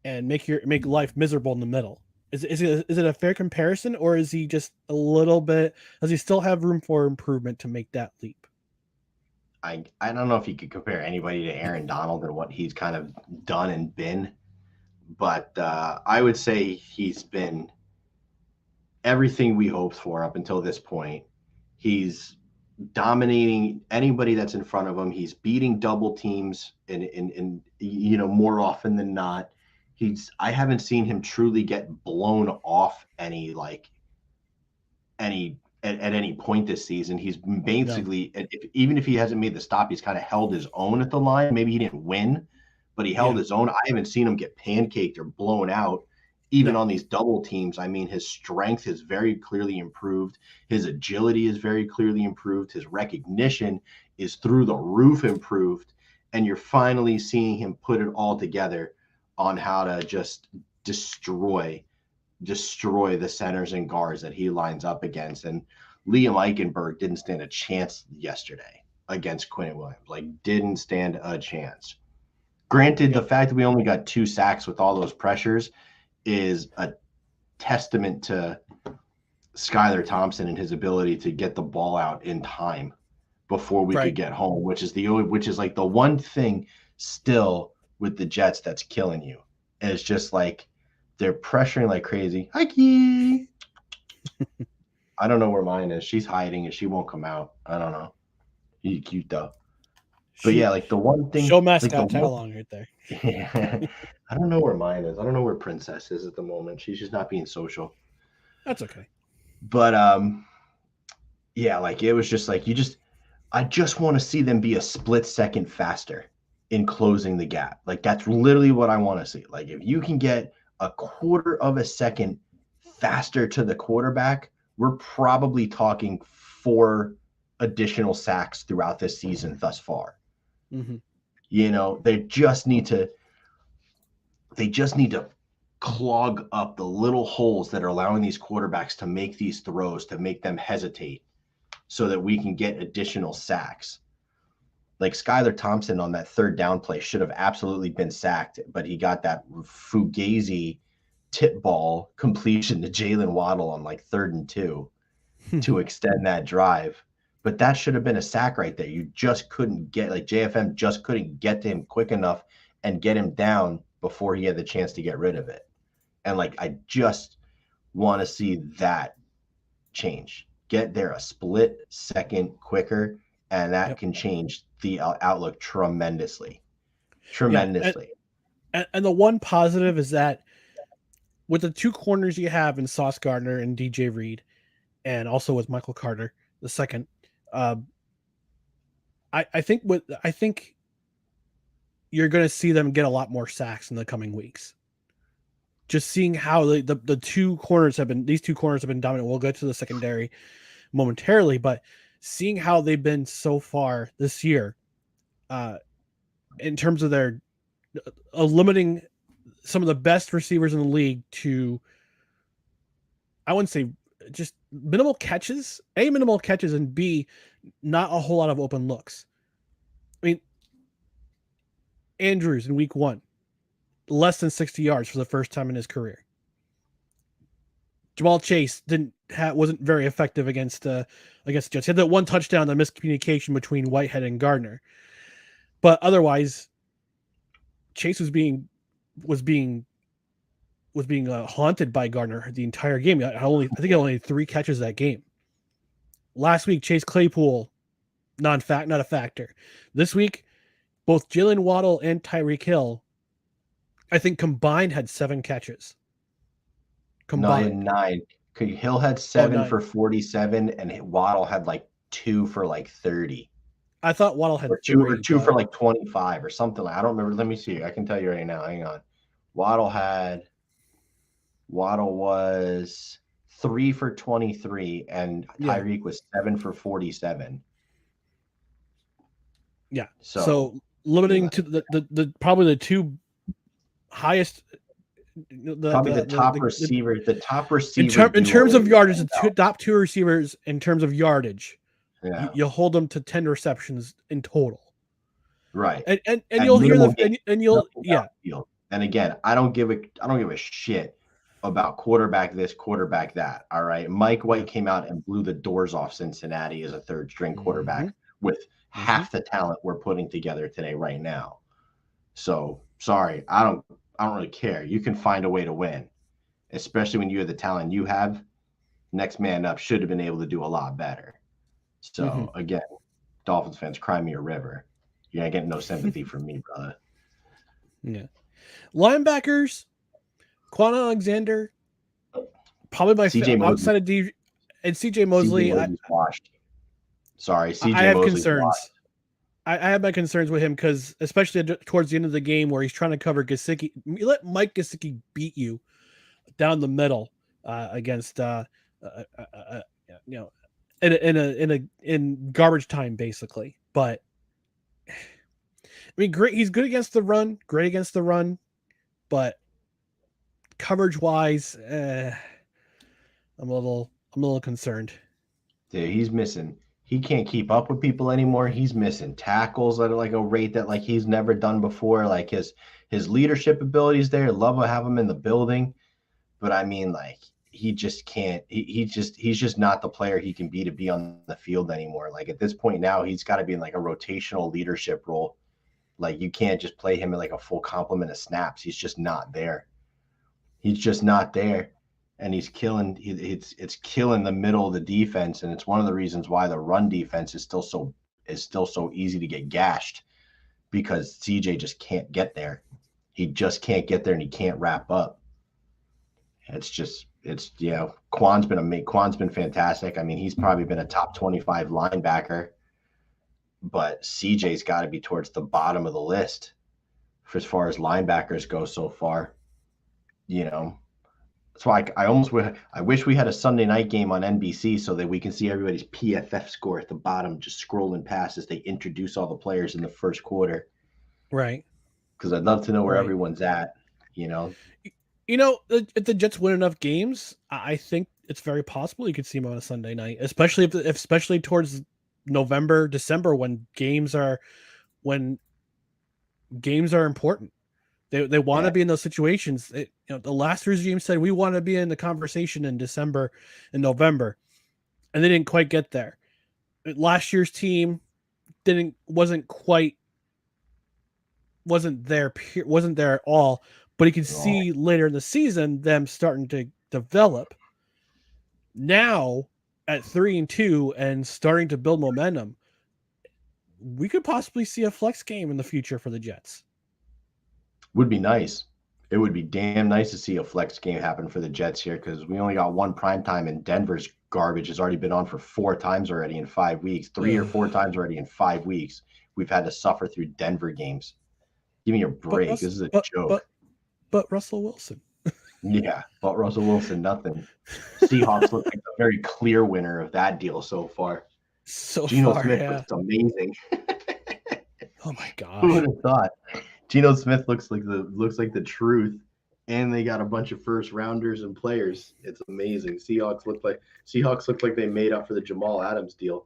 and make life miserable in the middle. Is it a fair comparison, or is he just a little bit? Does he still have room for improvement to make that leap? I don't know if you could compare anybody to Aaron Donald and what he's kind of done and been, but I would say he's been everything we hoped for up until this point. He's dominating anybody that's in front of him. He's beating double teams in more often than not. I haven't seen him truly get blown off at any point this season. He's basically, even if he hasn't made the stop, he's kind of held his own at the line. Maybe he didn't win, but he held his own. I haven't seen him get pancaked or blown out. Even on these double teams, I mean, his strength has very clearly improved. His agility is very clearly improved. His recognition is through the roof improved. And you're finally seeing him put it all together on how to just destroy the centers and guards that he lines up against. And Liam Eichenberg didn't stand a chance yesterday against Quinn Williams. Didn't stand a chance. Granted, the fact that we only got 2 sacks with all those pressures is a testament to Skylar Thompson and his ability to get the ball out in time before we could get home, which is like the one thing still with the Jets that's killing you. And it's just like they're pressuring like crazy. Hikey. I don't know where mine is. She's hiding and she won't come out. I don't know. He's cute though. But yeah, like the one thing. Show mascot like tag along right there. Yeah. I don't know where mine is. I don't know where Princess is at the moment. She's just not being social. That's okay. But yeah, like it was just like I just want to see them be a split second faster in closing the gap. Like that's literally what I want to see. Like if you can get a quarter of a second faster to the quarterback, we're probably talking 4 additional sacks throughout this season thus far. Mm-hmm. You know, they just need to clog up the little holes that are allowing these quarterbacks to make these throws, to make them hesitate, so that we can get additional sacks. Like Skylar Thompson on that 3rd down play should have absolutely been sacked, but he got that fugazi tip ball completion to Jalen Waddle on like 3rd and 2 to extend that drive. But that should have been a sack right there. You just couldn't get, like JFM just couldn't get to him quick enough and get him down before he had the chance to get rid of it. And like, I just want to see that change. Get there a split second quicker, and that can change the outlook tremendously. Tremendously. Yeah, and the one positive is that with the 2 corners you have in Sauce Gardner and DJ Reed, and also with Michael Carter the second, I think you're going to see them get a lot more sacks in the coming weeks. Just seeing how the 2 corners have been dominant. We'll get to the secondary momentarily, but seeing how they've been so far this year, in terms of their limiting some of the best receivers in the league to, I wouldn't say just minimal catches, and B, not a whole lot of open looks. I mean, Andrews in week 1, less than 60 yards for the first time in his career. Jamal Chase wasn't very effective against the Jets. He had that 1 touchdown, the miscommunication between Whitehead and Gardner. But otherwise, Chase was being haunted by Gardner the entire game. I think he only had 3 catches that game. Last week, Chase Claypool, not a factor. This week, both Jalen Waddle and Tyreek Hill, I think combined, had 7 catches. Combined. 9. Hill had 7 for 47, and Waddle had like 2 for like 30. I thought Waddle had 2 for like 25 or something. I don't remember. Let me see. I can tell you right now. Hang on. Waddle was 3 for 23, and Tyreek was 7 for 47. Yeah. So limiting to the probably the 2 highest. The top receiver in terms of yardage, the top 2 receivers in terms of yardage. Yeah. You hold them to 10 receptions in total. Right. And you'll hear them and you'll And again, I don't give a shit about quarterback this, quarterback that. All right. Mike White came out and blew the doors off Cincinnati as a 3rd string quarterback with half the talent we're putting together today right now. So sorry, I don't really care. You can find a way to win, especially when you have the talent you have. Next man up should have been able to do a lot better. So again, Dolphins fans, cry me a river. You're not getting no sympathy from me, brother. Yeah. Linebackers, Quan Alexander, probably my favorite outside of D, and CJ Mosley. Sorry, CJ. I have concerns. I have my concerns with him because, especially towards the end of the game where he's trying to cover Gesicki, you let Mike Gesicki beat you down the middle against in garbage time basically. But I mean, great. He's good against the run, great against the run, but coverage wise, I'm a little concerned. Yeah, he's missing He can't keep up with people anymore. He's missing tackles at like a rate that like he's never done before. Like his leadership abilities there. Love to have him in the building, but I mean, like he just can't. He's just not the player he can be to be on the field anymore. Like at this point now, he's got to be in like a rotational leadership role. Like you can't just play him in like a full complement of snaps. He's just not there. He's just not there, and he's killing. It's killing the middle of the defense, and it's one of the reasons why the run defense is still so easy to get gashed because CJ just can't get there. He just can't get there, and he can't wrap up. Quan's been fantastic. I mean, he's probably been a top 25 linebacker, but CJ's got to be towards the bottom of the list for as far as linebackers go so far. You know, that's why I wish we had a Sunday night game on NBC so that we can see everybody's PFF score at the bottom, just scrolling past as they introduce all the players in the first quarter. Right. Because I'd love to know where everyone's at. You know, if the Jets win enough games, I think it's very possible you could see them on a Sunday night, especially especially towards November, December when games are important. They want to be in those situations. The last regime said we want to be in the conversation in December and November, and they didn't quite get there. Last year's team wasn't there at all. But you can see later in the season them starting to develop. Now at 3-2 and starting to build momentum, we could possibly see a flex game in the future for the Jets. Would be nice. It would be damn nice to see a flex game happen for the Jets here because we only got one primetime and Denver's garbage has already been on for 4 times already in 5 weeks, 3 or 4 times already in 5 weeks. We've had to suffer through Denver games. Give me a break. This is a joke. But Russell Wilson. Yeah, but Russell Wilson, nothing. Seahawks look like a very clear winner of that deal so far. Geno Smith looks amazing. Oh my gosh. Who would have thought? Geno Smith looks like the truth, and they got a bunch of first rounders and players. It's amazing. Seahawks look like they made up for the Jamal Adams deal.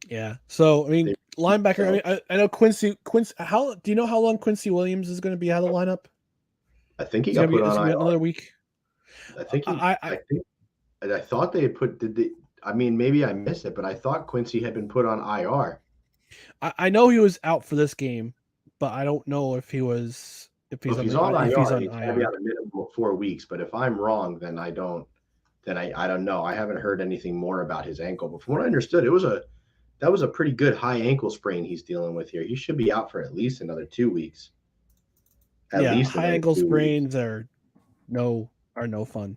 Yeah. So I mean, linebacker. I mean, I know Quincy. How do you know how long Quincy Williams is going to be out of the lineup? I think he got put on IR. Another week. I think I thought they had put. I mean, maybe I missed it, but I thought Quincy had been put on IR. I know he was out for this game, but I don't know if he's on IR. He's going to be out a minimum of 4 weeks. But if I'm wrong, then I don't know. I haven't heard anything more about his ankle. But from what I understood, that was a pretty good high ankle sprain he's dealing with here. He should be out for at least another 2 weeks. High ankle sprains are no fun.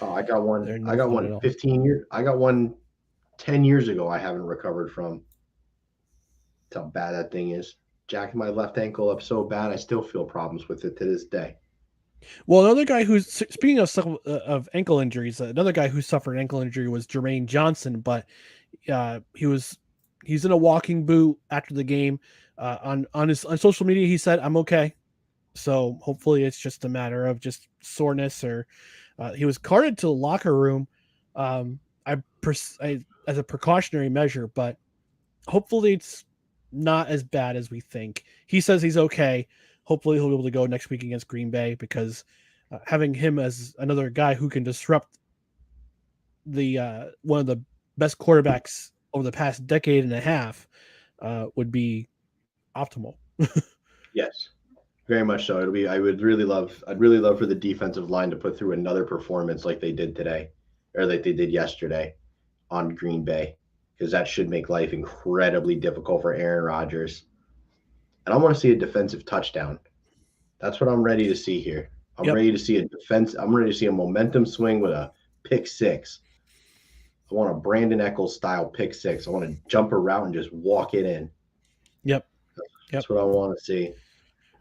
Oh, I got one. I got one 15 years. I got one 10 years ago. I haven't recovered from. That's how bad that thing is. Jacking my left ankle up so bad, I still feel problems with it to this day. Well, another guy who's speaking of ankle injuries, another guy who suffered an ankle injury was Jeraine Johnson, but he's in a walking boot after the game. On social media, he said, "I'm okay." So hopefully it's just a matter of just soreness, or he was carted to the locker room as a precautionary measure, but hopefully it's not as bad as we think. He says he's okay. Hopefully he'll be able to go next week against Green Bay because having him as another guy who can disrupt the one of the best quarterbacks over the past decade and a half would be optimal. Yes. Very much so. I'd really love for the defensive line to put through another performance like they did today, or like they did yesterday on Green Bay, because that should make life incredibly difficult for Aaron Rodgers. And I want to see a defensive touchdown. That's what I'm ready to see here. I'm ready to see a momentum swing with a pick six. I want a Brandon Eccles style pick six. I want to jump a route and just walk it in. That's what I want to see.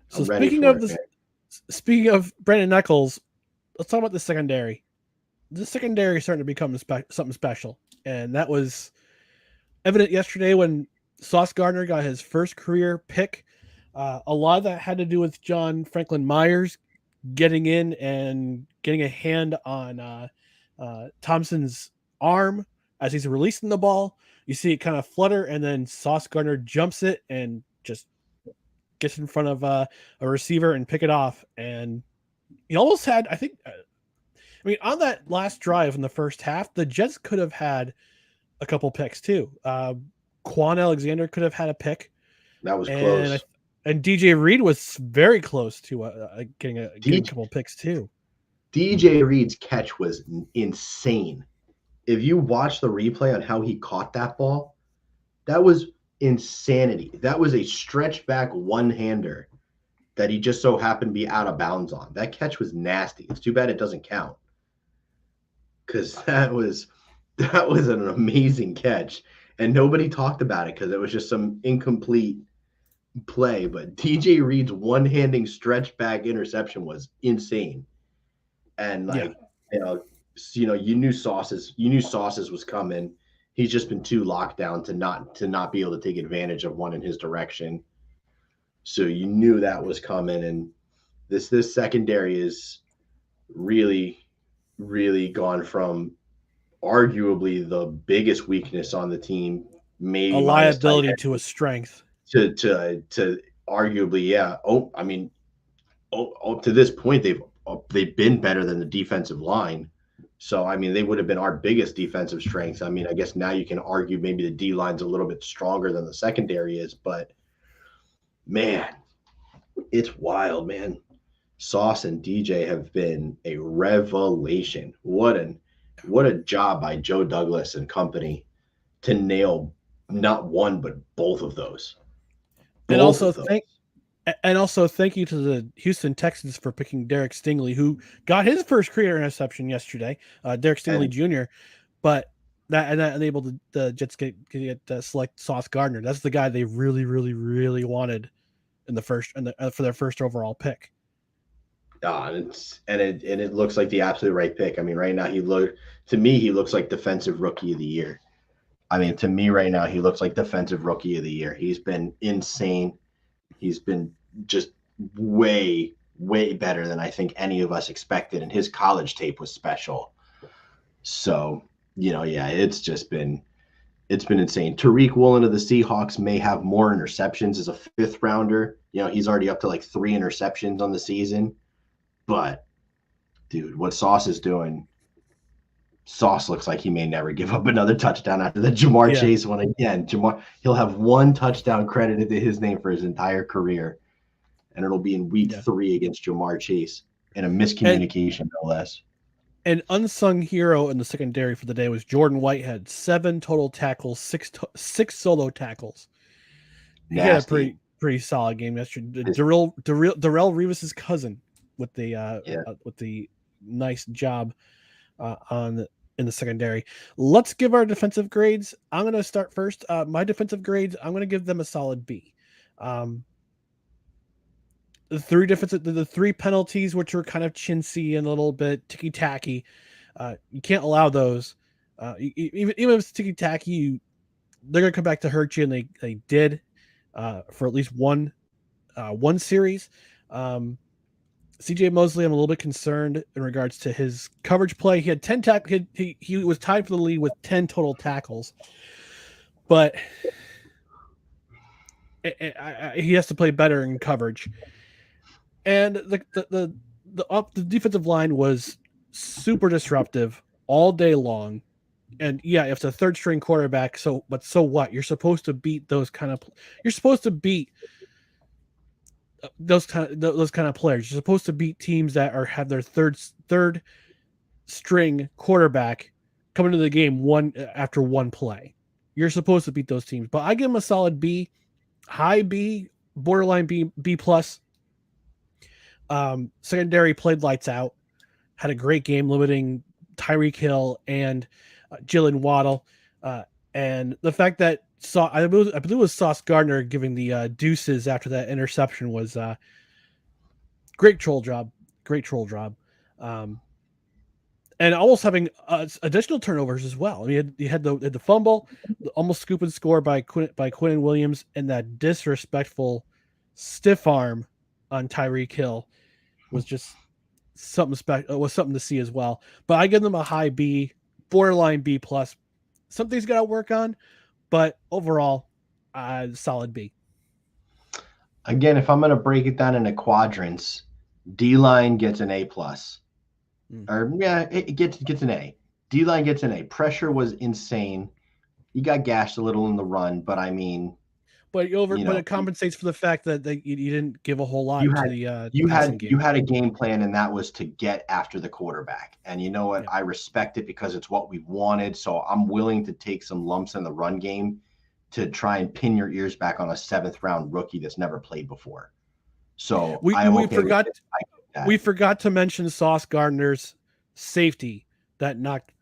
So speaking of Brandon Eccles, let's talk about the secondary. The secondary is starting to become something special, and that was evident yesterday when Sauce Gardner got his first career pick. A lot of that had to do with John Franklin Myers getting in and getting a hand on Thompson's arm as he's releasing the ball, you see it kind of flutter, and then Sauce Gardner jumps it and just gets in front of a receiver and pick it off. And he almost had, I think, I mean, on that last drive in the first half, the Jets could have had a couple picks too. Quan Alexander could have had a pick. That was and close. And DJ Reed was very close to getting a couple picks too. DJ Reed's catch was insane. If you watch the replay on how he caught that ball, that was insanity. That was a stretch back one-hander that he just so happened to be out of bounds on. That catch was nasty. It's too bad it doesn't count, because that was an amazing catch, and nobody talked about it because it was just some incomplete play. But DJ Reed's one-handing stretch back interception was insane. And you knew Sauces was coming. He's just been too locked down to not be able to take advantage of one in his direction. So you knew that was coming, and this secondary is really, really gone from arguably the biggest weakness on the team, maybe a liability to a strength, to arguably, yeah. To this point, they've been better than the defensive line. So, I mean, they would have been our biggest defensive strength. I mean, I guess now you can argue maybe the D line's a little bit stronger than the secondary is, but man, it's wild, man. Sauce and DJ have been a revelation. What a job by Joe Douglas and company to nail not one but both of those. And also thank you to the Houston Texans for picking Derek Stingley, who got his first career interception yesterday, Derek Stingley Jr. But that enabled the Jets get select Sauce Gardner. That's the guy they really, really, really wanted in the first for their first overall pick. And it looks like the absolute right pick. I mean, right now he looks like defensive rookie of the year. I mean, to me right now he looks like defensive rookie of the year. He's been insane. He's been just way, way better than I think any of us expected, and his college tape was special. So, it's been insane. Tariq Woolen of the Seahawks may have more interceptions as a fifth rounder. He's already up to like 3 interceptions on the season. But, dude, what Sauce is doing, Sauce looks like he may never give up another touchdown after the Jamar Chase one again. He'll have 1 touchdown credited to his name for his entire career, and it'll be in week 3 against Jamar Chase, and a miscommunication, no less. An unsung hero in the secondary for the day was Jordan Whitehead. 7 total tackles, 6 solo tackles. He had a pretty solid game yesterday. Darrelle Revis's cousin with the nice job in the secondary. Let's give our defensive grades. I'm going to start first. My defensive grades, I'm going to give them a solid B. The 3 penalties, which were kind of chintzy and a little bit ticky-tacky, you can't allow those. Even if it's ticky-tacky, they're going to come back to hurt you, and they did for at least one series. CJ Mosley, I'm a little bit concerned in regards to his coverage play. He had 10 tackles. He was tied for the lead with 10 total tackles, but he has to play better in coverage. And the defensive line was super disruptive all day long. And yeah, if it's a third string quarterback, so what? You're supposed to beat those kind of players. You're supposed to beat teams that have their third string quarterback coming to the game after one play. You're supposed to beat those teams. But I give them a solid B, high B, borderline B plus. Secondary played lights out, had a great game limiting Tyreek Hill and Jalen Waddle. And the fact that I believe it was Sauce Gardner giving the deuces after that interception was great troll job. And almost having additional turnovers as well. I mean, you had the fumble, the almost scoop and score by Quinn Williams, and that disrespectful stiff arm on Tyreek Hill was just something to see as well. But I give them a high B, borderline B plus. something's got to work on, but overall, solid B. Again, if I'm going to break it down into quadrants, D line gets an A plus, or yeah, it gets an A. D line gets an A. Pressure was insane. You got gashed a little in the run, but I mean, but it compensates for the fact that you didn't give a whole lot you to had the you passing had game. you had a game plan, and that was to get after the quarterback. And you know what? Yeah. I respect it because it's what we wanted. So I'm willing to take some lumps in the run game to try and pin your ears back on a 7th-round rookie that's never played before. So we I am we okay forgot with it. we forgot to mention Sauce Gardner's safety that knocked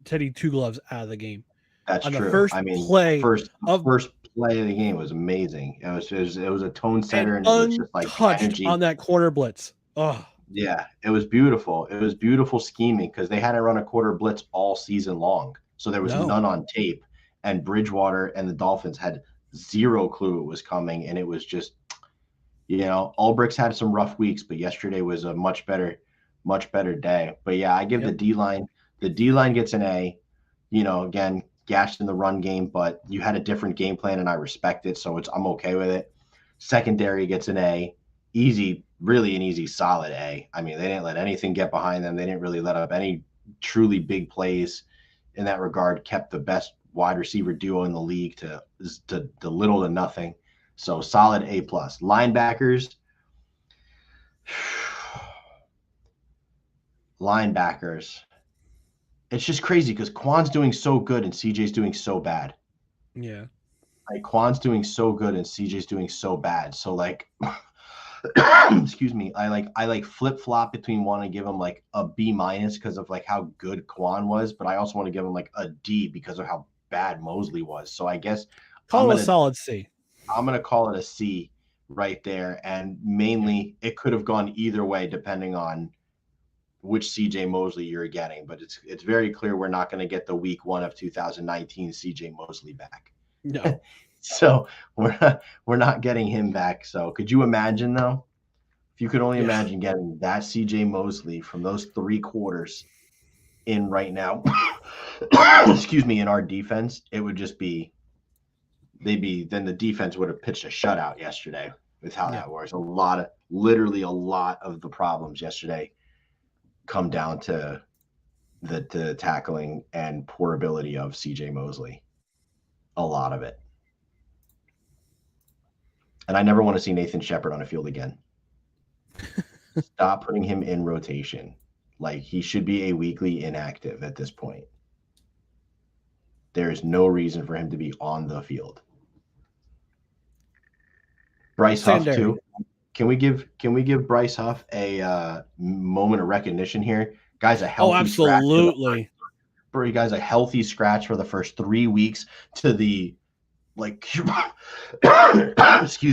Teddy Two Gloves out of the game. That's on true. The first I mean, play first play of the game was amazing. It was a tone setter, and it was just like untouched energy on that quarter blitz. Oh, yeah, it was beautiful. It was beautiful scheming because they hadn't run a quarter blitz all season long, so there was none on tape. And Bridgewater and the Dolphins had zero clue it was coming, and it was just, Ulbricht's had some rough weeks, but yesterday was a much better day. But yeah, I give the D line. The D line gets an A. Again, gashed in the run game, but you had a different game plan, and I respect it, so I'm okay with it. Secondary gets an A. Easy, really an easy, solid A. I mean, they didn't let anything get behind them. They didn't really let up any truly big plays in that regard. Kept the best wide receiver duo in the league to little to nothing. So solid A plus. Linebackers. It's just crazy because Quan's doing so good and CJ's doing so bad. Yeah. Like Quan's doing so good and CJ's doing so bad. So like excuse me, I flip flop between want to give him like a B minus because of like how good Quan was, but I also want to give him like a D because of how bad Mosley was. So I guess call it a solid C. I'm gonna call it a C right there, and mainly it could have gone either way depending on which CJ Mosley you're getting, but it's very clear we're not going to get the week 1 of 2019 CJ Mosley back. No. So we're not getting him back. So could you imagine though, if you could only imagine getting that CJ Mosley from those 3 quarters in right now, excuse me, in our defense, it would just be, then the defense would have pitched a shutout yesterday with how that works. Literally a lot of the problems yesterday come down to the tackling and poor ability of CJ Mosley. A lot of it. And I never want to see Nathan Shepard on a field again. Stop putting him in rotation. Like, he should be a weekly inactive at this point. There is no reason for him to be on the field. Bryce Huff too. Can we give Bryce Huff a moment of recognition here? Guy's a healthy absolutely. Guy's a healthy scratch for the first 3 weeks to the excuse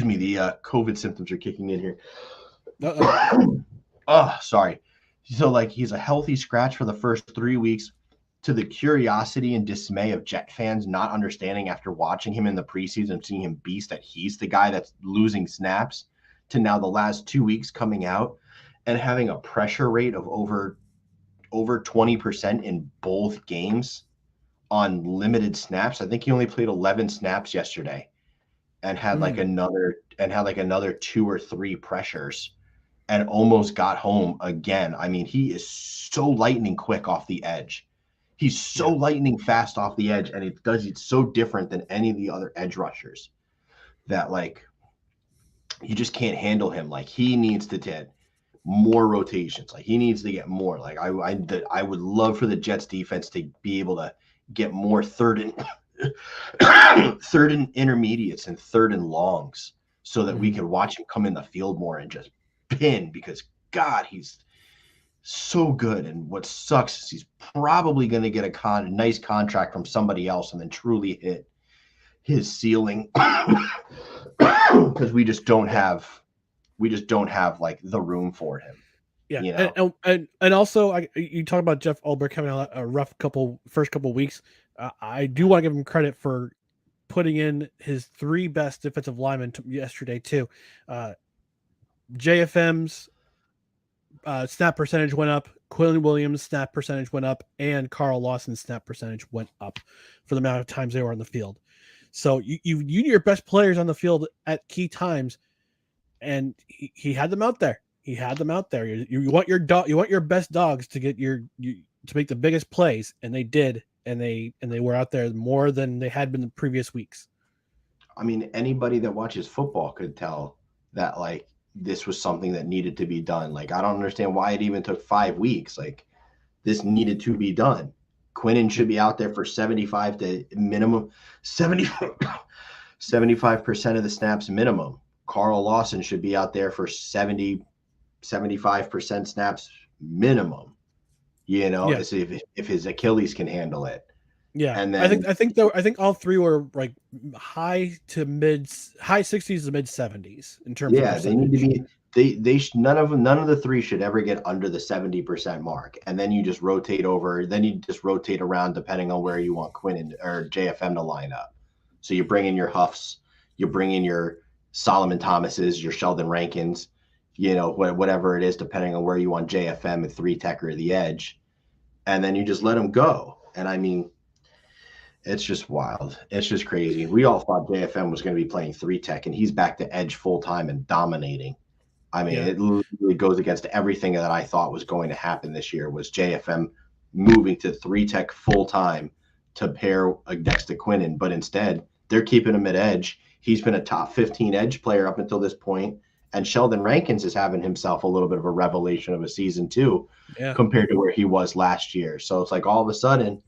me, the COVID symptoms are kicking in here. Oh, sorry. So like he's a healthy scratch for the first 3 weeks to the curiosity and dismay of Jet fans not understanding after watching him in the preseason, seeing him beast that he's the guy that's losing snaps, to now the last 2 weeks coming out and having a pressure rate of over 20% in both games on limited snaps. I think he only played 11 snaps yesterday and had like another 2 or 3 pressures and almost got home again. I mean, he is so lightning quick off the edge. He's so lightning fast off the edge, and it's so different than any of the other edge rushers that like you just can't handle him. Like, he needs to get more rotations. Like, he needs to get more. Like, I would love for the Jets defense to be able to get more third and intermediates and third and longs so that we can watch him come in the field more and just pin, because God, he's so good. And what sucks is he's probably going to get a nice contract from somebody else and then truly hit his ceiling because we just don't have like the room for him. Yeah, and also you talk about Jeff Ulbrich having a rough first couple weeks. I do want to give him credit for putting in his 3 best defensive linemen yesterday too. JFM's snap percentage went up. Quinn Williams' snap percentage went up, and Carl Lawson's snap percentage went up for the amount of times they were on the field. So you need your best players on the field at key times, and he had them out there. He had them out there. You want your dog, you want your best dogs to get to make the biggest plays, and they did, and they were out there more than they had been the previous weeks. I mean, anybody that watches football could tell that like this was something that needed to be done. Like, I don't understand why it even took 5 weeks. Like, this needed to be done. Quinnen should be out there for 75 to minimum 75% of the snaps minimum. Carl Lawson should be out there for 75% snaps minimum. You know, Yeah. if his Achilles can handle it. Yeah, and then I think all three were like high 60s to mid 70s in terms. Yeah, of they need to be. None of the three should ever get under the 70% mark, and then you just rotate over. Then you just rotate around depending on where you want Quinn or JFM to line up. So you bring in your Huffs, you bring in your Solomon Thomases, your Sheldon Rankins, you know, whatever it is, depending on where you want JFM and 3-tech or the edge, and then you just let them go. And I mean, it's just wild. It's just crazy. We all thought JFM was going to be playing 3-tech, and he's back to edge full time and dominating. I mean, It literally goes against everything that I thought was going to happen this year. Was JFM moving to 3-tech full time to pair next to Quinnen, but instead they're keeping him at edge. He's been a top 15 edge player up until this point, and Sheldon Rankins is having himself a little bit of a revelation of a season too, compared to where he was last year. So it's like all of a sudden,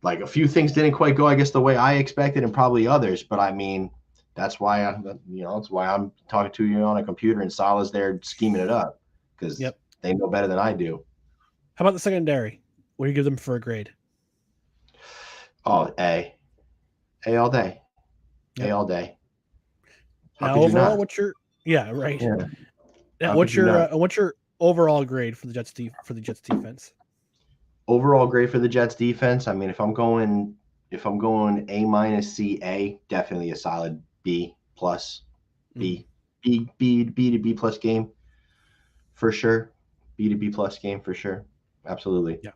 like a few things didn't quite go, I guess, the way I expected, and probably others. But I mean, that's why I'm talking to you on a computer and Salah's there scheming it up, because they know better than I do. How about the secondary? What do you give them for a grade? Oh, A all day. A all day. Now overall, what's your right? Yeah. Now, what's your overall grade for the Jets defense? Overall grade for the Jets defense. I mean, if I'm going A- C, A, definitely a solid B plus, B to B plus game for sure. B to B plus game for sure. Absolutely. Yeah.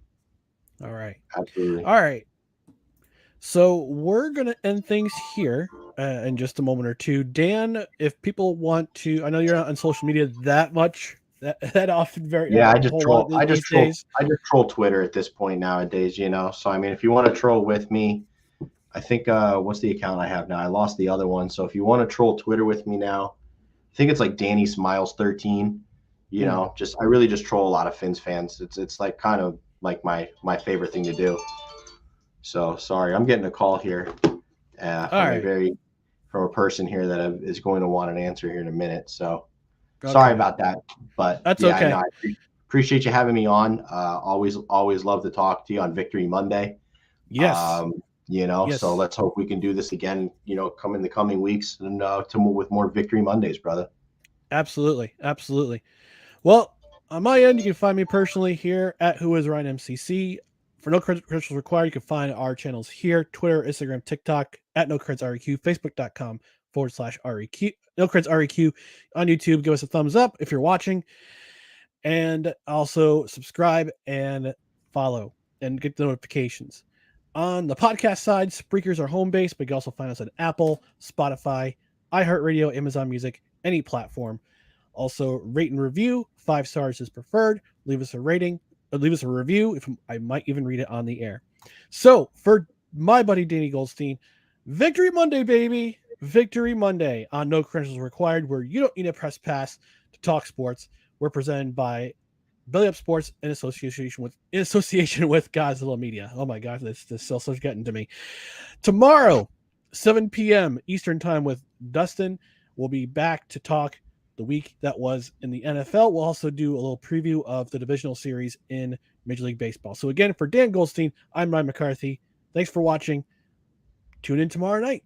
All right. Absolutely. All right. So we're gonna end things here in just a moment or two. Dan, if people want to, I know you're not on social media that much. That often I just troll Twitter at this point nowadays, you know. So I mean, if you want to troll with me, I think what's the account I have now? I lost the other one. So if you want to troll Twitter with me now, I think it's like Danny Smiles 13. You know, I really just troll a lot of Finns fans. It's like kind of like my favorite thing to do. So sorry, I'm getting a call here from a person here that is going to want an answer here in a minute. So. Okay. Sorry about that, but that's okay. No, I appreciate you having me on. Always love to talk to you on Victory Monday. Yes. You know, so let's hope we can do this again, you know, in the coming weeks and with more Victory Mondays, brother. Absolutely. Absolutely. Well, on my end, you can find me personally here at Who Is Ryan MCC. For no credentials required, you can find our channels here: Twitter, Instagram, TikTok at NoCreds.REQ, Facebook.com/REQ, NoCreds.REQ on YouTube. Give us a thumbs up if you're watching, and also subscribe and follow and get the notifications. On the podcast side, Spreaker's our home base, but you can also find us at Apple, Spotify, iHeartRadio, Amazon Music, any platform. Also, rate and review. 5 stars is preferred. Leave us a rating. Leave us a review. If I might even read it on the air. So for my buddy Danny Goldstein, Victory Monday, baby. Victory Monday on No Credentials Required, where you don't need a press pass to talk sports. We're presented by Belly Up Sports in association with Godzilla Media. Oh my God, this still getting to me. Tomorrow, 7 p.m. Eastern time with Dustin. We'll be back to talk the week that was in the NFL. We'll also do a little preview of the divisional series in Major League Baseball. So again, for Dan Goldstein, I'm Ryan McCarthy. Thanks for watching. Tune in tomorrow night.